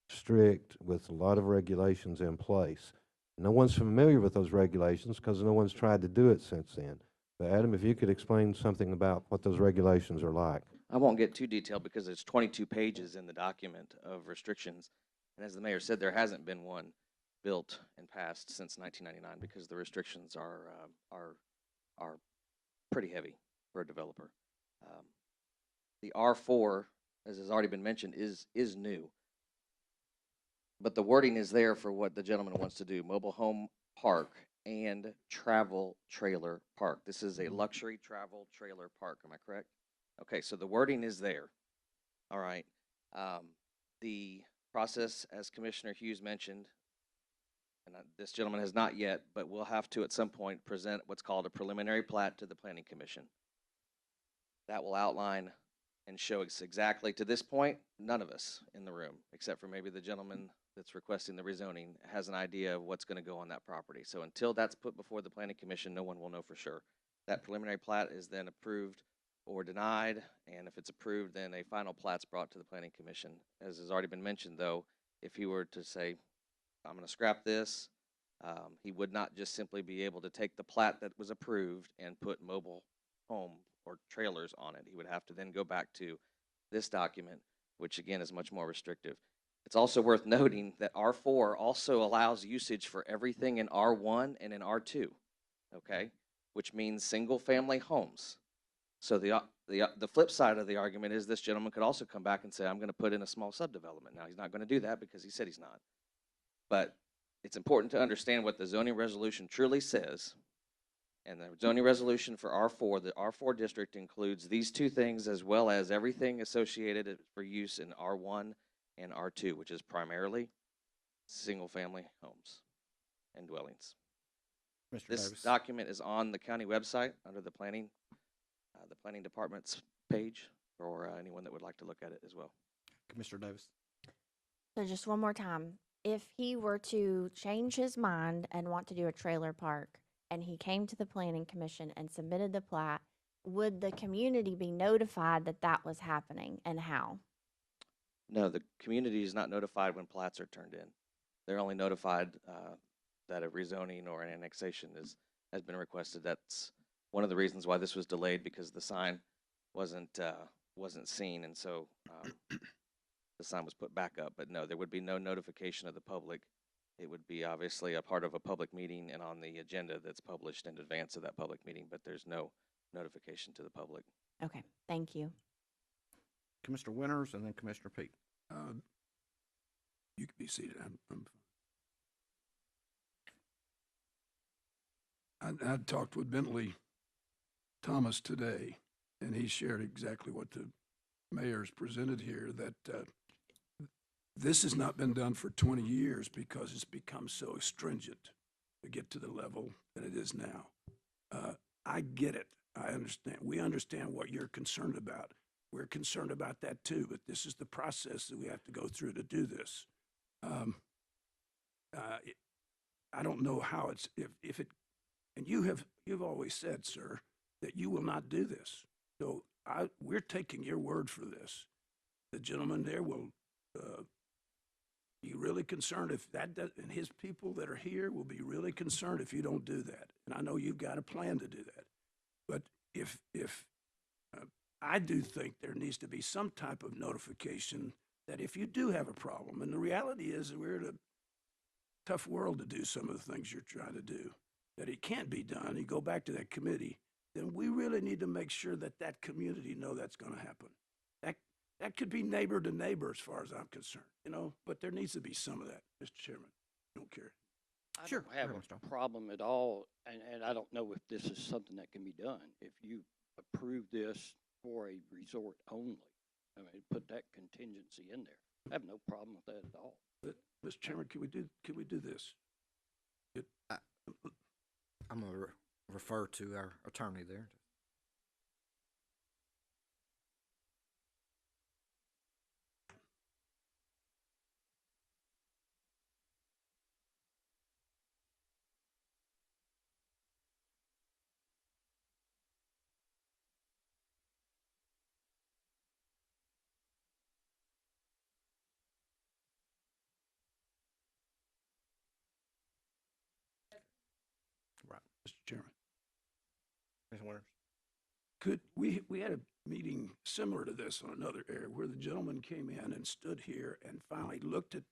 strict with a lot of regulations in place. No one's familiar with those regulations because no one's tried to do it since then. But Adam, if you could explain something about what those regulations are like. I won't get too detailed because there's 22 pages in the document of restrictions. And as the mayor said, there hasn't been one built and passed since 1999 because the restrictions are pretty heavy for a developer. The R4, as has already been mentioned, is new. But the wording is there for what the gentleman wants to do, mobile home park and travel trailer park. This is a luxury travel trailer park, am I correct? Okay, so the wording is there. All right. The process, as Commissioner Hughes mentioned, and this gentleman has not yet, but we'll have to at some point present what's called a preliminary plat to the Planning Commission. That will outline and show us exactly, to this point, none of us in the room, except for maybe the gentleman that's requesting the rezoning, has an idea of what's going to go on that property. So until that's put before the Planning Commission, no one will know for sure. That preliminary plat is then approved or denied, and if it's approved, then a final plat's brought to the Planning Commission. As has already been mentioned, though, if he were to say, I'm going to scrap this, he would not just simply be able to take the plat that was approved and put mobile home or trailers on it. He would have to then go back to this document, which again is much more restrictive. It's also worth noting that R4 also allows usage for everything in R1 and in R2, okay, which means single-family homes. So the flip side of the argument is this gentleman could also come back and say, I'm going to put in a small subdevelopment. Now, he's not going to do that because he said he's not. But it's important to understand what the zoning resolution truly says. And the zoning resolution for R4, the R4 district includes these two things as well as everything associated for use in R1 and R2, which is primarily single-family homes and dwellings. Mr. This Davis. document is on the county website under the planning department's page for anyone that would like to look at it as well. Commissioner Davis. So just one more time, if he were to change his mind and want to do a trailer park, and he came to the planning commission and submitted the plat, would the community be notified that that was happening, and how? No, the community is not notified when plats are turned in. They're only notified that a rezoning or an annexation has been requested. That's one of the reasons why this was delayed, because the sign wasn't seen, and so the sign was put back up. But no, there would be no notification of the public. It would be obviously a part of a public meeting and on the agenda that's published in advance of that public meeting, but there's no notification to the public. Okay, thank you. Commissioner Winters and then Commissioner Pete. You can be seated. I'm fine. I talked with Bentley Thomas today, and he shared exactly what the mayor's presented here, that this has not been done for 20 years because it's become so stringent to get to the level that it is now. I get it. I understand. We understand what you're concerned about. We're concerned about that too, but this is the process that we have to go through to do this. I don't know how it's, if it, and you've always said, sir, that you will not do this. So we're taking your word for this. The gentleman there will be really concerned if that does, and his people that are here will be really concerned if you don't do that. And I know you've got a plan to do that. But if I do think there needs to be some type of notification that if you do have a problem, and the reality is that we're in a tough world to do some of the things you're trying to do, that it can't be done, you go back to that committee, then we really need to make sure that that community know that's going to happen. That could be neighbor to neighbor as far as I'm concerned, you know, but there needs to be some of that, Mr. Chairman. I don't care. I Sure. don't have a problem at all, and I don't know if this is something that can be done. If you approve this for a resort only, I mean, put that contingency in there. I have no problem with that at all. But, Mr. Chairman, can we do this? I'm going to refer to our attorney there. Right. Mr. Chairman. Ms. Winters. Could, we had a meeting similar to this on another area where the gentleman came in and stood here and finally looked at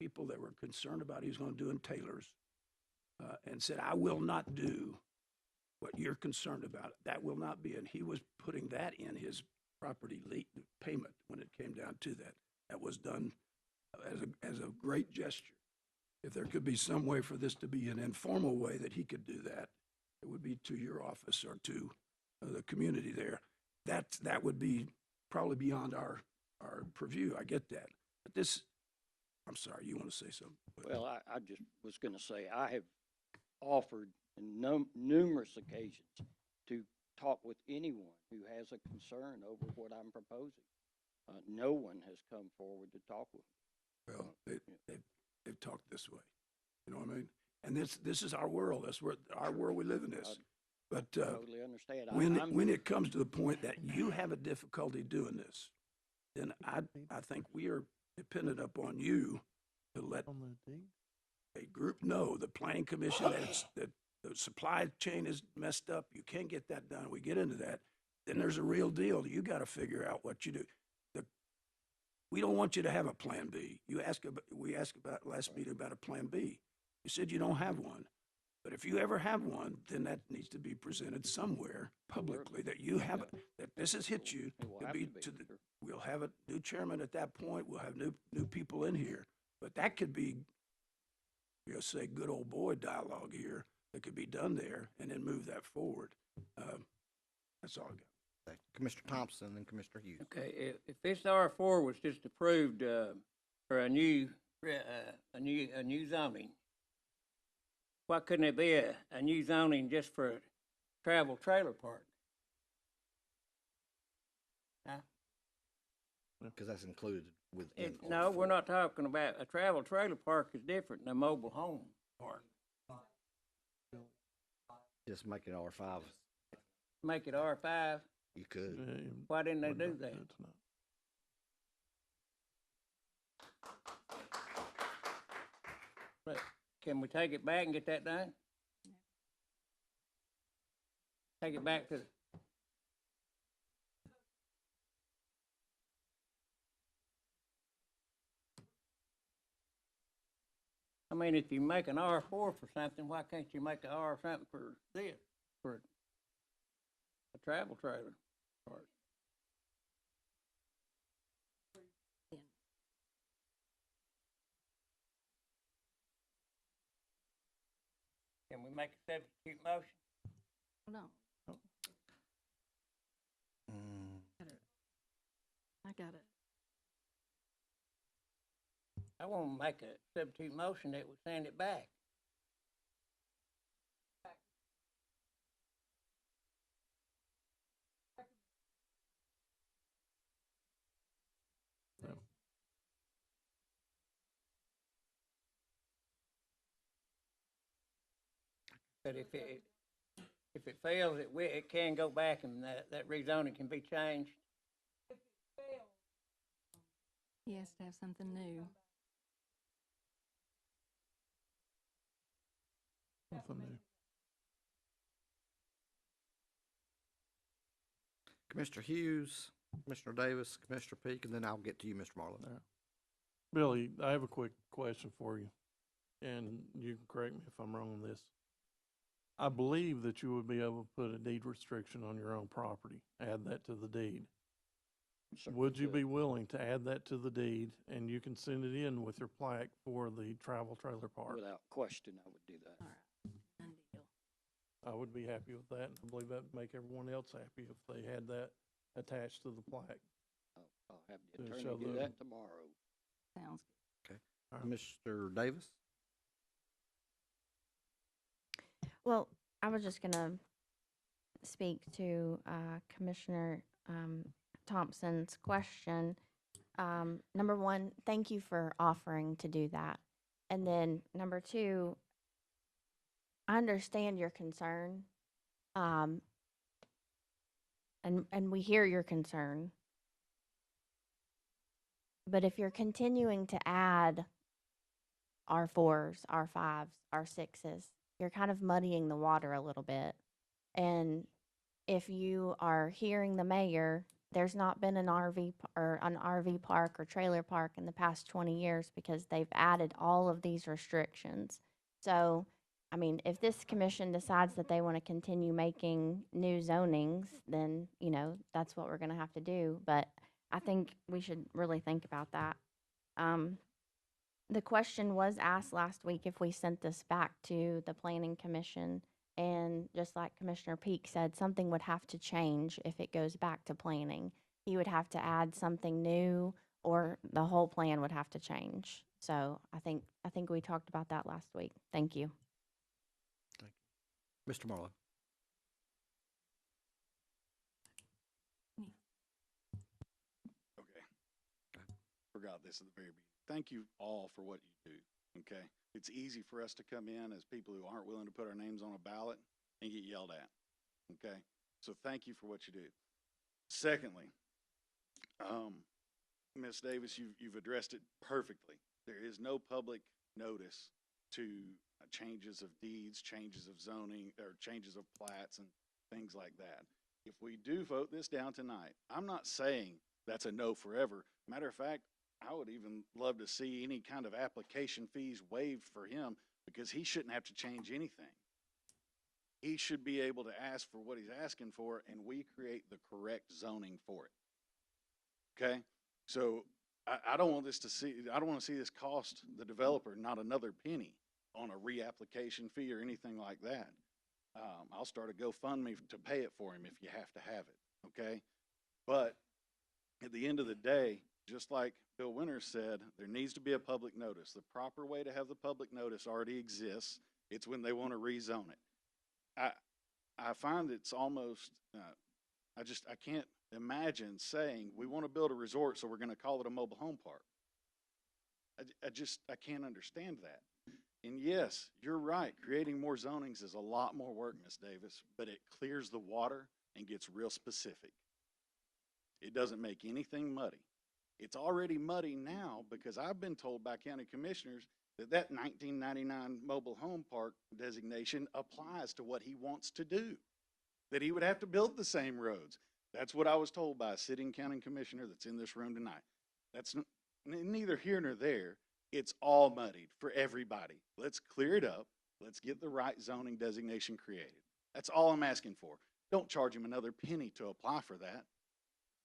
people that were concerned about he was going to do in Taylor's and said, I will not do what you're concerned about. That will not be. And he was putting that in his property payment when it came down to that. That was done as a great gesture. If there could be some way for this to be an informal way that he could do that, it would be to your office or to the community there. That would be probably beyond our purview. I get that. But this, I'm sorry, you want to say something? Well, I just was going to say, I have offered on numerous occasions to talk with anyone who has a concern over what I'm proposing. No one has come forward to talk with me. Well, they've talked this way. You know what I mean? And this is our world. That's where our world we live in this. But Totally understand. when it comes to the point that you have a difficulty doing this, then I think we are dependent upon you to let a group know, the planning commission, that the supply chain is messed up. You can't get that done. We get into that. Then there's a real deal. You got to figure out what you do. We don't want you to have a plan B. We asked about last meeting about a plan B. You said you don't have one. But if you ever have one, then that needs to be presented somewhere publicly that you have, that this has hit you. We'll have a new chairman at that point. We'll have new people in here. But that could be, you'll say, good old boy dialogue here that could be done there and then move that forward. That's all I got. Commissioner Thompson and then Commissioner Hughes. Okay, if this R4 was just approved for a new zoning, why couldn't it be a new zoning just for a travel trailer park? Huh? Because that's included within. No, we're R4. not talking about, a travel trailer park is different than a mobile home park. Just make it R5. Make it R5. You could. Why didn't they do that? But can we take it back and get that done? take it back to. I mean, if you make an R4 for something, why can't you make an R something for this, for a travel trailer park? Can we make a substitute motion? No. Mm, I got it. I want to make a substitute motion that we send it back. But if it fails, it can go back and that rezoning can be changed. He has to have something new. Something new. Commissioner Hughes, Commissioner Davis, Commissioner Peak, and then I'll get to you, Mr. Marlowe. Yeah. Billy, I have a quick question for you, and you can correct me if I'm wrong on this. I believe that you would be able to put a deed restriction on your own property, add that to the deed. Would you be willing to add that to the deed, and you can send it in with your plaque for the travel trailer park? Without question, I would do that. All right. Done deal. I would be happy with that, and I believe that would make everyone else happy if they had that attached to the plaque. I'll have the To attorney show do the- that tomorrow. Sounds Okay. All right. Mr. Davis? Well, I was just gonna speak to Commissioner Thompson's question. Number one, thank you for offering to do that. And then number two, I understand your concern. And we hear your concern. But if you're continuing to add R4s, R5s, R6s, you're kind of muddying the water a little bit. And if you are hearing the mayor, there's not been an RV park or trailer park in the past 20 years because they've added all of these restrictions. So, I mean, if this commission decides that they want to continue making new zonings, then, you know, that's what we're going to have to do. But I think we should really think about that. The question was asked last week if we sent this back to the planning commission. And just like Commissioner Peak said, something would have to change if it goes back to planning. He would have to add something new, or the whole plan would have to change. So I think we talked about that last week. Thank you. Thank you. Mr. Marlowe? Okay. Forgot this at the very beginning. Thank you all for what you do, okay? It's easy for us to come in as people who aren't willing to put our names on a ballot and get yelled at, okay? So thank you for what you do. Secondly, Ms. Davis, you've addressed it perfectly. There is no public notice to changes of deeds, changes of zoning, or changes of plats and things like that. If we do vote this down tonight, I'm not saying that's a no forever. Matter of fact, I would even love to see any kind of application fees waived for him, because he shouldn't have to change anything. He should be able to ask for what he's asking for, and we create the correct zoning for it. Okay? So I don't want to see this cost the developer not another penny on a reapplication fee or anything like that. I'll start a GoFundMe to pay it for him if you have to have it. Okay? But at the end of the day, just like Bill Winters said, there needs to be a public notice. The proper way to have the public notice already exists. It's when they want to rezone it. I find it's almost, I can't imagine saying, we want to build a resort, so we're going to call it a mobile home park. I can't understand that. And yes, you're right, creating more zonings is a lot more work, Ms. Davis, but it clears the water and gets real specific. It doesn't make anything muddy. It's already muddy now because I've been told by county commissioners that 1999 mobile home park designation applies to what he wants to do. that he would have to build the same roads. That's what I was told by a sitting county commissioner that's in this room tonight. That's neither here nor there. It's all muddied for everybody. Let's clear it up. Let's get the right zoning designation created. That's all I'm asking for. Don't charge him another penny to apply for that.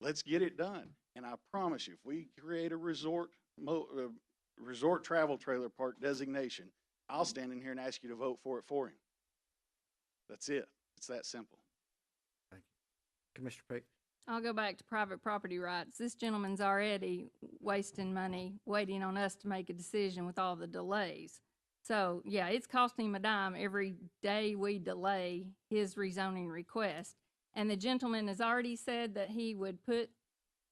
Let's get it done. And I promise you, if we create a resort travel trailer park designation, I'll stand in here and ask you to vote for it for him. That's it. It's that simple. Thank you. Commissioner Peck? I'll go back to private property rights. This gentleman's already wasting money waiting on us to make a decision with all the delays. So, yeah, it's costing him a dime every day we delay his rezoning request. And the gentleman has already said that he would put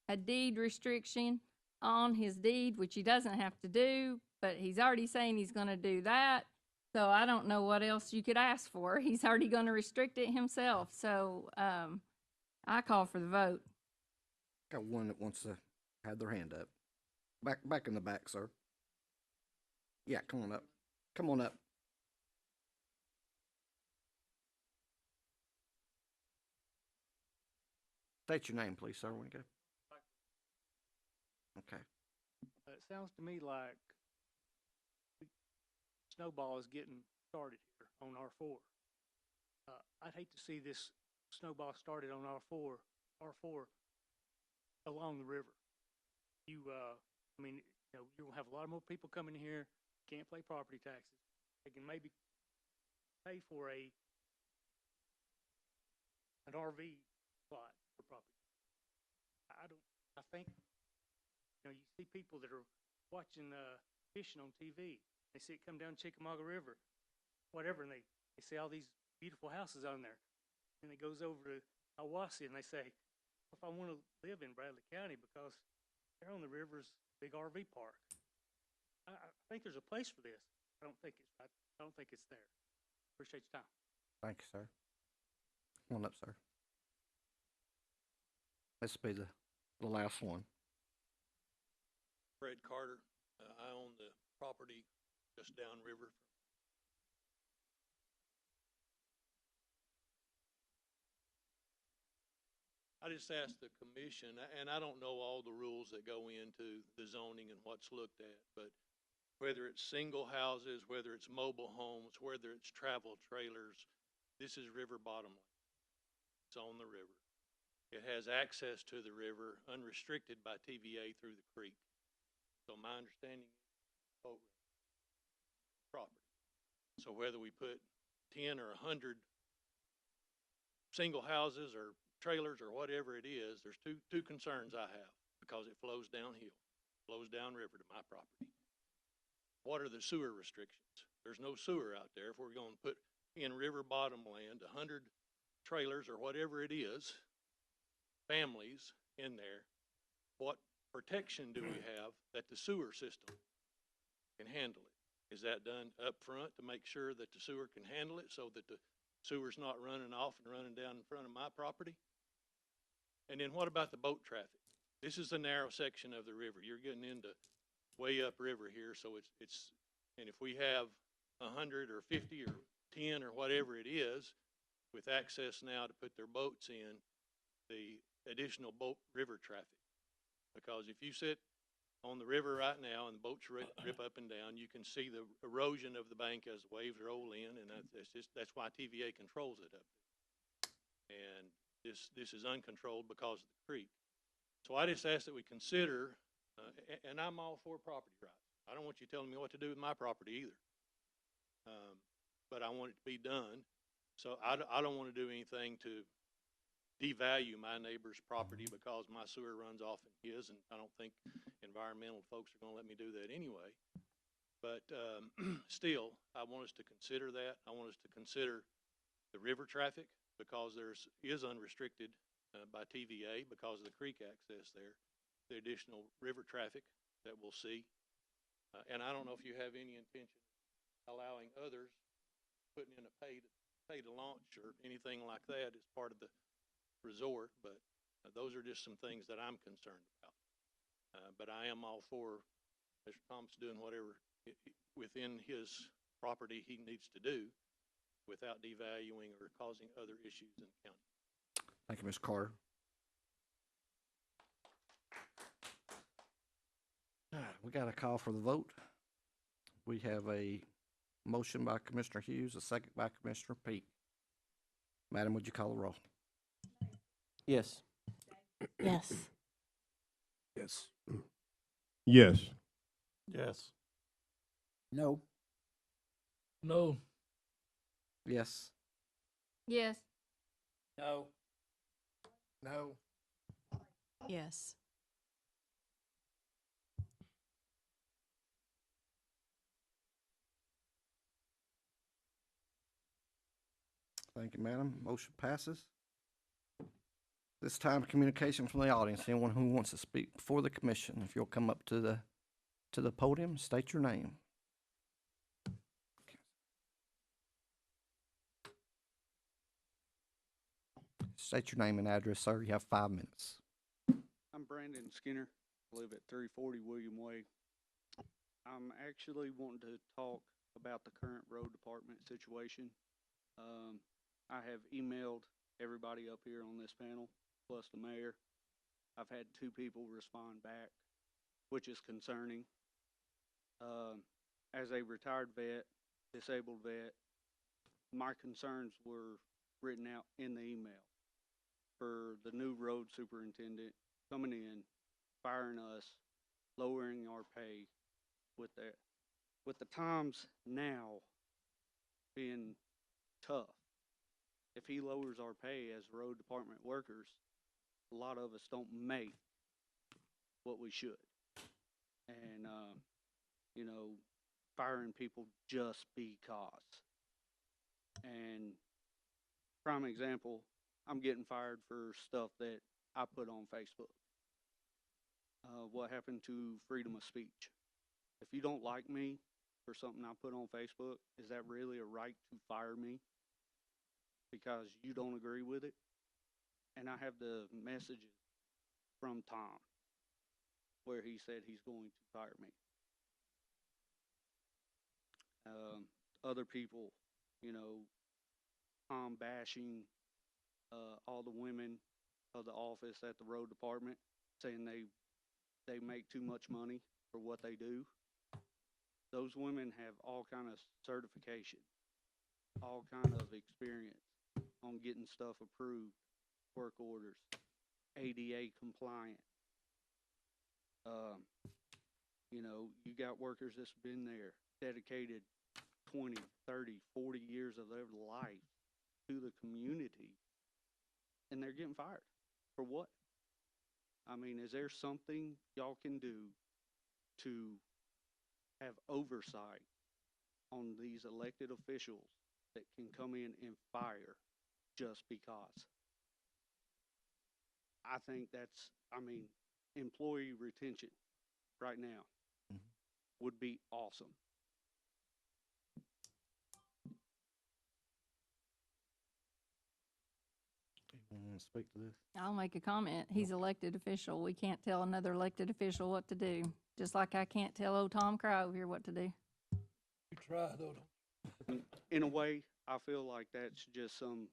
a deed restriction on his deed, which he doesn't have to do, but he's already saying he's going to do that. So I don't know what else you could ask for. He's already going to restrict it himself. So, I call for the vote. Got one that wants to have their hand up. Back in the back, sir. Yeah, come on up. Come on up. State your name, please, sir, when you go. Okay. It sounds to me like snowball is getting started here on R4. I'd hate to see this snowball started on R4 along the river. I mean, you'll have a lot more people coming here, can't pay property taxes. They can maybe pay for an RV plot for property. I think, you see people that are watching fishing on TV. They see it come down Chickamauga River, whatever, and they see all these beautiful houses on there. And it goes over to Hiawassee, and they say, if I want to live in Bradley County because they're on the river's big RV park. I think there's a place for this. I don't think it's there. Appreciate your time. Thank you, sir. Come on up, sir. This will be the last one. Fred Carter. I own the property just downriver. I just asked the commission, and I don't know all the rules that go into the zoning and what's looked at, but whether it's single houses, whether it's mobile homes, whether it's travel trailers, this is river bottom land. It's on the river. It has access to the river, unrestricted by TVA through the creek. So my understanding is boat property. So whether we put 10 or 100 single houses or trailers or whatever it is, there's two concerns I have, because it flows downhill, flows downriver to my property. What are the sewer restrictions? There's no sewer out there. If we're going to put in river bottom land 100 trailers or whatever it is, families in there, what protection do we have that the sewer system can handle it? Is that done up front to make sure that the sewer can handle it so that the sewer's not running off and running down in front of my property? And then what about the boat traffic? This is a narrow section of the river. You're getting into way up river here, so it's and if we have 100 or 50 or 10 or whatever it is, with access now to put their boats in, the additional boat river traffic. Because if you sit on the river right now and the boats rip up and down, you can see the erosion of the bank as the waves roll in, and that's why TVA controls it up there. And this is uncontrolled because of the creek. So I just ask that we consider, and I'm all for property rights. I don't want you telling me what to do with my property either. But I want it to be done. So I don't want to do anything to devalue my neighbor's property because my sewer runs off in his, and I don't think environmental folks are going to let me do that anyway. But still, I want us to consider that. I want us to consider the river traffic, because is unrestricted by TVA because of the creek access there, the additional river traffic that we'll see. And I don't know if you have any intention of allowing others putting in a pay to launch or anything like that as part of the resort, but those are just some things that I'm concerned about. But I am all for Mr. Thomas doing whatever within his property he needs to do. without devaluing or causing other issues in the county. Thank you, Ms. Carter. All right, we got a call for the vote. We have a motion by Commissioner Hughes, a second by Commissioner Peak. Madam, would you call the roll? Yes. Yes. Yes. Yes. Yes. No. No. Yes. Yes. No. No. Yes. Thank you, madam. Motion passes. This time, communication from the audience. Anyone who wants to speak before the commission, if you'll come up to the podium, state your name. State your name and address, sir. You have 5 minutes. I'm Brandon Skinner. I live at 340 William Way. I'm actually wanting to talk about the current road department situation. I have emailed everybody up here on this panel, plus the mayor. I've had 2 people respond back, which is concerning. As a retired vet, disabled vet, my concerns were written out in the email for the new road superintendent coming in, firing us, lowering our pay with the times now being tough. If he lowers our pay as road department workers, a lot of us don't make what we should. And, you know, firing people just because. And prime example, I'm getting fired for stuff that I put on Facebook. What happened to freedom of speech? If you don't like me for something I put on Facebook, is that really a right to fire me because you don't agree with it? And I have the messages from Tom where he said he's going to fire me. Other people, you know, Tom bashing all the women of the office at the road department, saying they make too much money for what they do. Those women have all kind of certification, all kind of experience on getting stuff approved, work orders, ADA compliant. You know, you got workers that's been there, dedicated 20, 30, 40 years of their life to the community, and they're getting fired. For what? I mean, is there something y'all can do to have oversight on these elected officials that can come in and fire just because? I think that's, I mean, employee retention right now would be awesome. Anyone want to speak to this? I'll make a comment. He's elected official. We can't tell another elected official what to do, just like I can't tell old Tom Crow over here what to do. You try, though. In a way, I feel like that's just some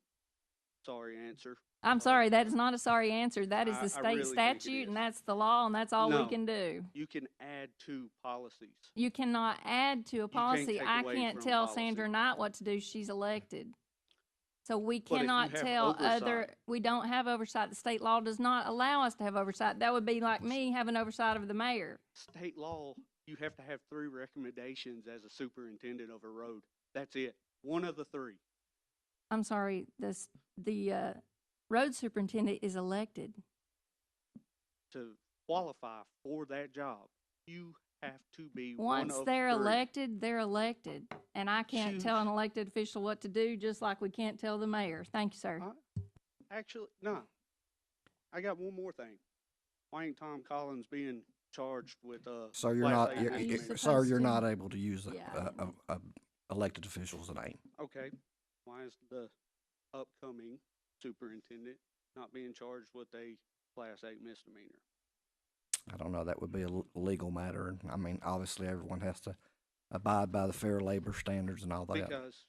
sorry answer. I'm sorry, that is not a sorry answer. That is the I state really think it statute, is. and that's the law, and that's all we No. can do. You can add to policies. You cannot add to a policy. take I away can't from tell policy. Sandra Knight what to do. She's elected. So we But if you cannot have tell other, oversight- we don't have oversight. The state law does not allow us to have oversight. That would be like me having oversight of the mayor. State law, you have to have 3 recommendations as a superintendent of a road. That's it. One of the 3. I'm sorry, the road superintendent is elected. To qualify for that job, you have to be one Once of they're 3. elected, they're elected. And I can't tell an elected official what to do, just like we can't tell the mayor. Thank you, sir. Actually, no. I got one more thing. Why ain't Tom Collins being charged with So you're Class not, A you're- misdemeanor? you're- sir, you're not able to use Yeah, a elected official's name. Okay. Why is the upcoming superintendent not being charged with a Class 8 misdemeanor? I don't know, that would be a legal matter. I mean, obviously, everyone has to abide by the fair labor standards and all that. Because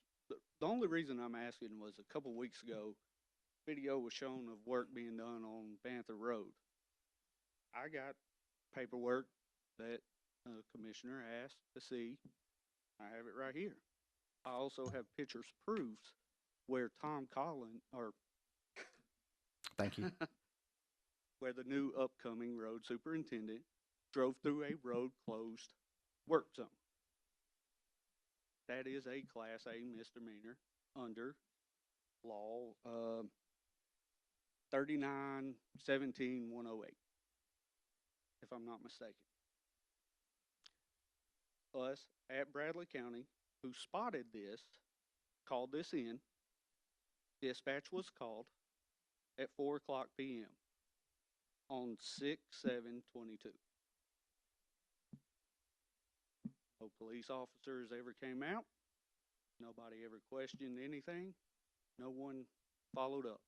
the only reason I'm asking was a couple weeks ago, video was shown of work being done on Banther Road. I got paperwork that the commissioner asked to see. I have it right here. I also have pictures proofs where Tom Collins, or Thank you. where the new upcoming road superintendent drove through a road closed work zone. That is a Class A misdemeanor under law 39-17-108, if I'm not mistaken. Us at Bradley County, who spotted this, called this in. Dispatch was called at 4:00 p.m. on 6/7/22. No police officers ever came out. Nobody ever questioned anything. No one followed up.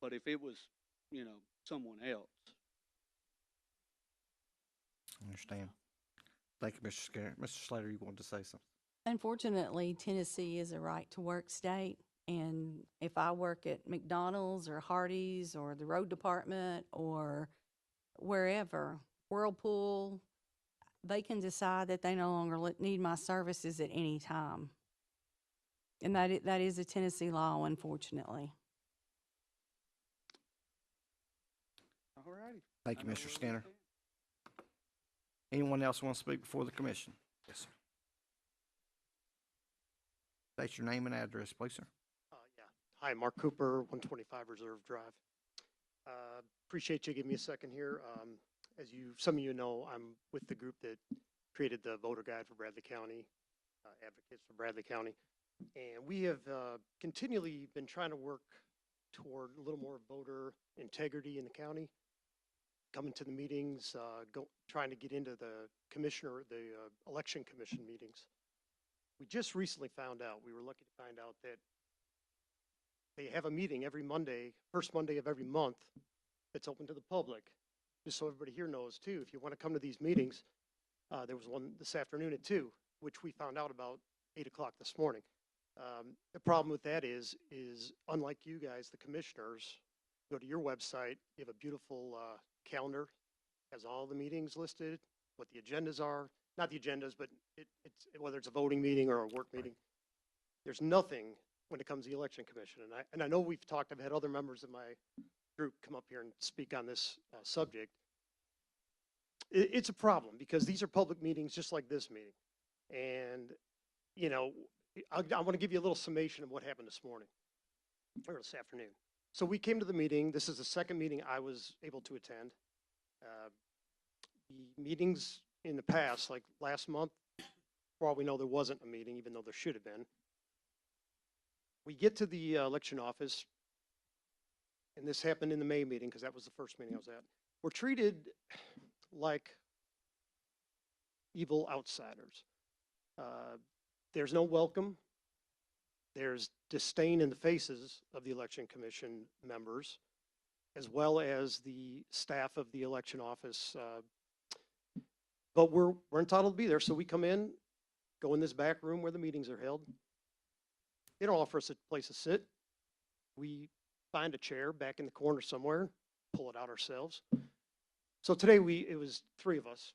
But if it was, someone else. I understand. Thank you, Mr. Skinner. Mr. Slater, you wanted to say something? Unfortunately, Tennessee is a right-to-work state, and if I work at McDonald's or Hardee's or the road department or wherever, Whirlpool, they can decide that they no longer need my services at any time. And that is a Tennessee law, unfortunately. All righty. Thank you, Mr. Skinner. Anyone else want to speak before the commission? Yes, sir. State your name and address, please, sir. Yeah. Hi, Mark Cooper, 125 Reserve Drive. Appreciate you giving me a second here. As some of you know, I'm with the group that created the voter guide for Bradley County, Advocates for Bradley County. And we have continually been trying to work toward a little more voter integrity in the county, coming to the meetings, trying to get into the election commission meetings. We just recently found out, we were lucky to find out that they have a meeting every Monday, first Monday of every month, that's open to the public. Just so everybody here knows too, if you want to come to these meetings, there was one this afternoon at 2, which we found out about 8 o'clock this morning. The problem with that is unlike you guys, the commissioners, go to your website, you have a beautiful calendar, has all the meetings listed, what the agendas are, not the agendas, but it's whether it's a voting meeting or a work meeting. There's nothing when it comes to the election commission. And I know we've talked, I've had other members of my group come up here and speak on this subject. It's a problem because these are public meetings just like this meeting. And, I want to give you a little summation of what happened this morning or this afternoon. So we came to the meeting. This is the second meeting I was able to attend. The meetings in the past, like last month, for all we know, there wasn't a meeting, even though there should have been. We get to the election office, and this happened in the May meeting because that was the first meeting I was at. We're treated like evil outsiders. There's no welcome. There's disdain in the faces of the election commission members, as well as the staff of the election office. But we're entitled to be there, so we come in, go in this back room where the meetings are held. They don't offer us a place to sit. We find a chair back in the corner somewhere, pull it out ourselves. So today it was 3 of us,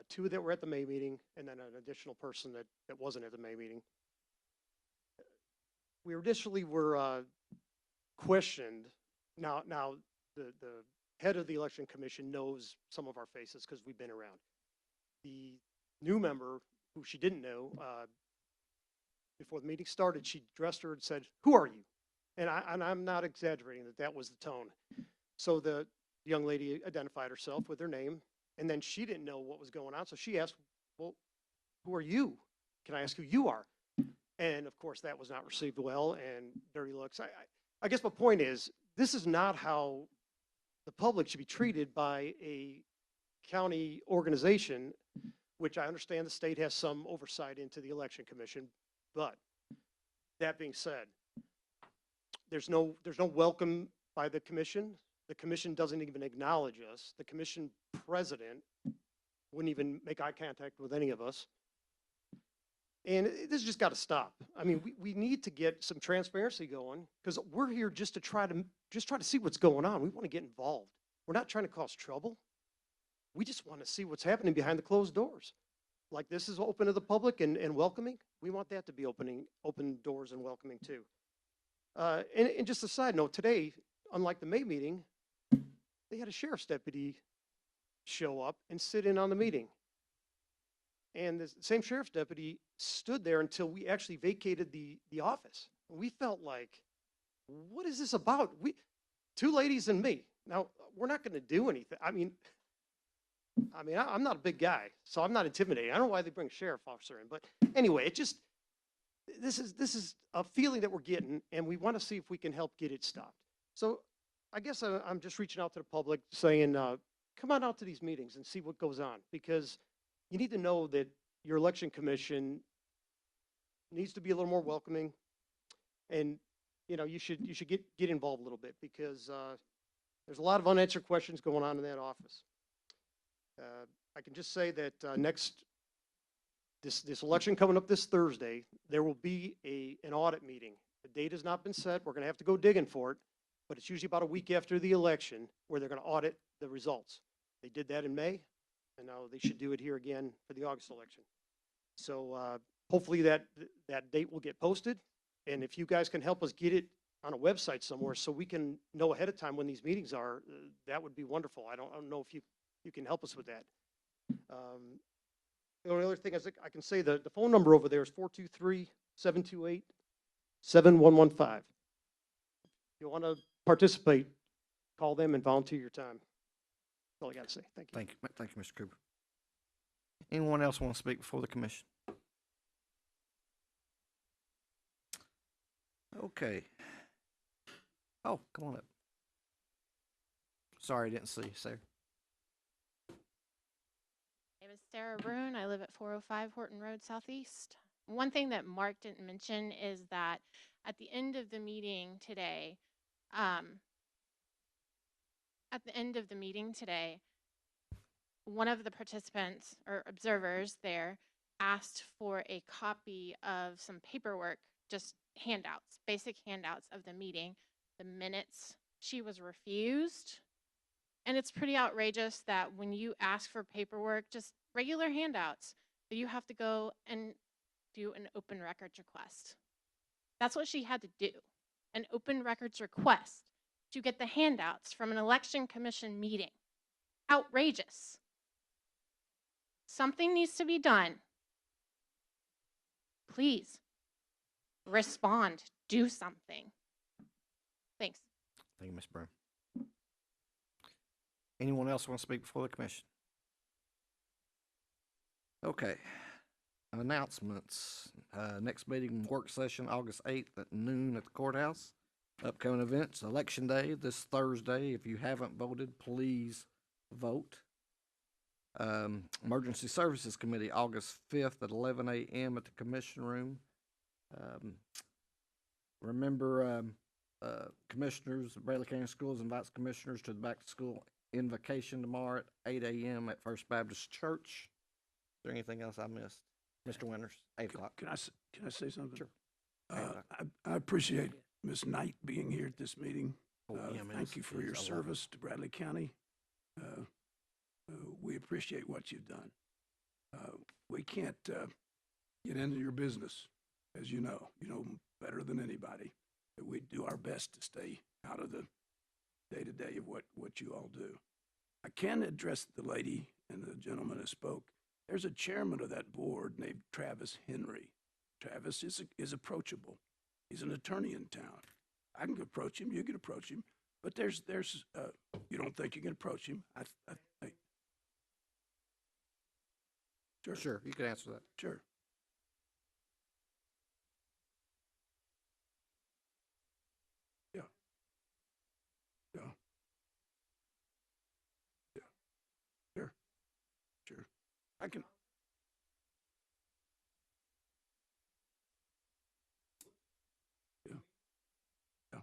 2 that were at the May meeting, and then an additional person that wasn't at the May meeting. We initially were questioned. Now the head of the election commission knows some of our faces because we've been around. The new member, who she didn't know, before the meeting started, she addressed her and said, "Who are you?" And I'm not exaggerating that was the tone. So the young lady identified herself with her name, and then she didn't know what was going on. So she asked, "Well, who are you? Can I ask who you are?" And of course that was not received well, and dirty looks. I guess my point is, this is not how the public should be treated by a county organization, which I understand the state has some oversight into the election commission. But that being said, there's no welcome by the commission. The commission doesn't even acknowledge us. The commission president wouldn't even make eye contact with any of us. And this has just got to stop. I mean, we need to get some transparency going because we're here just to try to see what's going on. We want to get involved. We're not trying to cause trouble. We just want to see what's happening behind the closed doors. Like this is open to the public and welcoming. We want that to be open doors and welcoming too. And just a side note, today, unlike the May meeting, they had a sheriff's deputy show up and sit in on the meeting. And the same sheriff's deputy stood there until we actually vacated the office. We felt like, what is this about? Two ladies and me. Now, we're not going to do anything. I'm not a big guy, so I'm not intimidating. I don't know why they bring a sheriff officer in, but anyway, this is a feeling that we're getting, and we want to see if we can help get it stopped. So I guess I'm just reaching out to the public saying, come on out to these meetings and see what goes on, because you need to know that your election commission needs to be a little more welcoming, and you should get involved a little bit, because there's a lot of unanswered questions going on in that office. I can just say that this election coming up this Thursday, there will be an audit meeting. The date has not been set. We're going to have to go digging for it, but it's usually about a week after the election where they're going to audit the results. They did that in May, and now they should do it here again for the August election. So hopefully that date will get posted, and if you guys can help us get it on a website somewhere so we can know ahead of time when these meetings are, that would be wonderful. I don't know if you can help us with that. The only other thing is I can say the phone number over there is 423-728-7115. If you want to participate, call them and volunteer your time. That's all I got to say. Thank you. Thank you, Mr. Cooper. Anyone else want to speak before the commission? Okay. Oh, come on up. Sorry, I didn't see you, Sarah. My name is Sarah Brune. I live at 405 Horton Road Southeast. One thing that Mark didn't mention is that at the end of the meeting today, one of the participants or observers there asked for a copy of some paperwork, just handouts, basic handouts of the meeting, the minutes. She was refused. And it's pretty outrageous that when you ask for paperwork, just regular handouts, that you have to go and do an open records request. That's what she had to do, an open records request to get the handouts from an election commission meeting. Outrageous. Something needs to be done. Please respond, do something. Thanks. Thank you, Ms. Brown. Anyone else want to speak before the commission? Okay. Announcements. Next meeting, work session, August 8th at noon at the courthouse. Upcoming events, Election Day this Thursday. If you haven't voted, please vote. Emergency Services Committee, August 5th at 11 a.m. at the commission room. Remember, commissioners, Bradley County Schools invites commissioners to the back to school invocation tomorrow at 8 a.m. at First Baptist Church. Is there anything else I missed? Mr. Winters, 8 o'clock. Can I say something? Sure. I appreciate Ms. Knight being here at this meeting. Yeah, Thank you for your service to Bradley County. We appreciate what you've done. We can't get into your business, as you know better than anybody. But we do our best to stay out of the day-to-day of what you all do. I can address the lady and the gentleman who spoke. There's a chairman of that board named Travis Henry. Travis is approachable. He's an attorney in town. I can approach him. You can approach him. But there's you don't think you can approach him? Sure, you can answer that. Sure. Yeah. Yeah. Yeah. Sure. Sure. I can. Yeah. Yeah.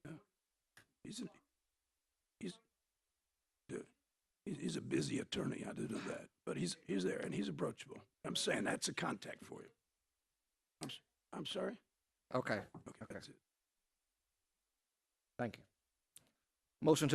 Yeah. He's He's a busy attorney, I do know that, but he's there and he's approachable. I'm saying that's a contact for you. I'm sorry? Okay, Okay, that's it. thank you. Motion to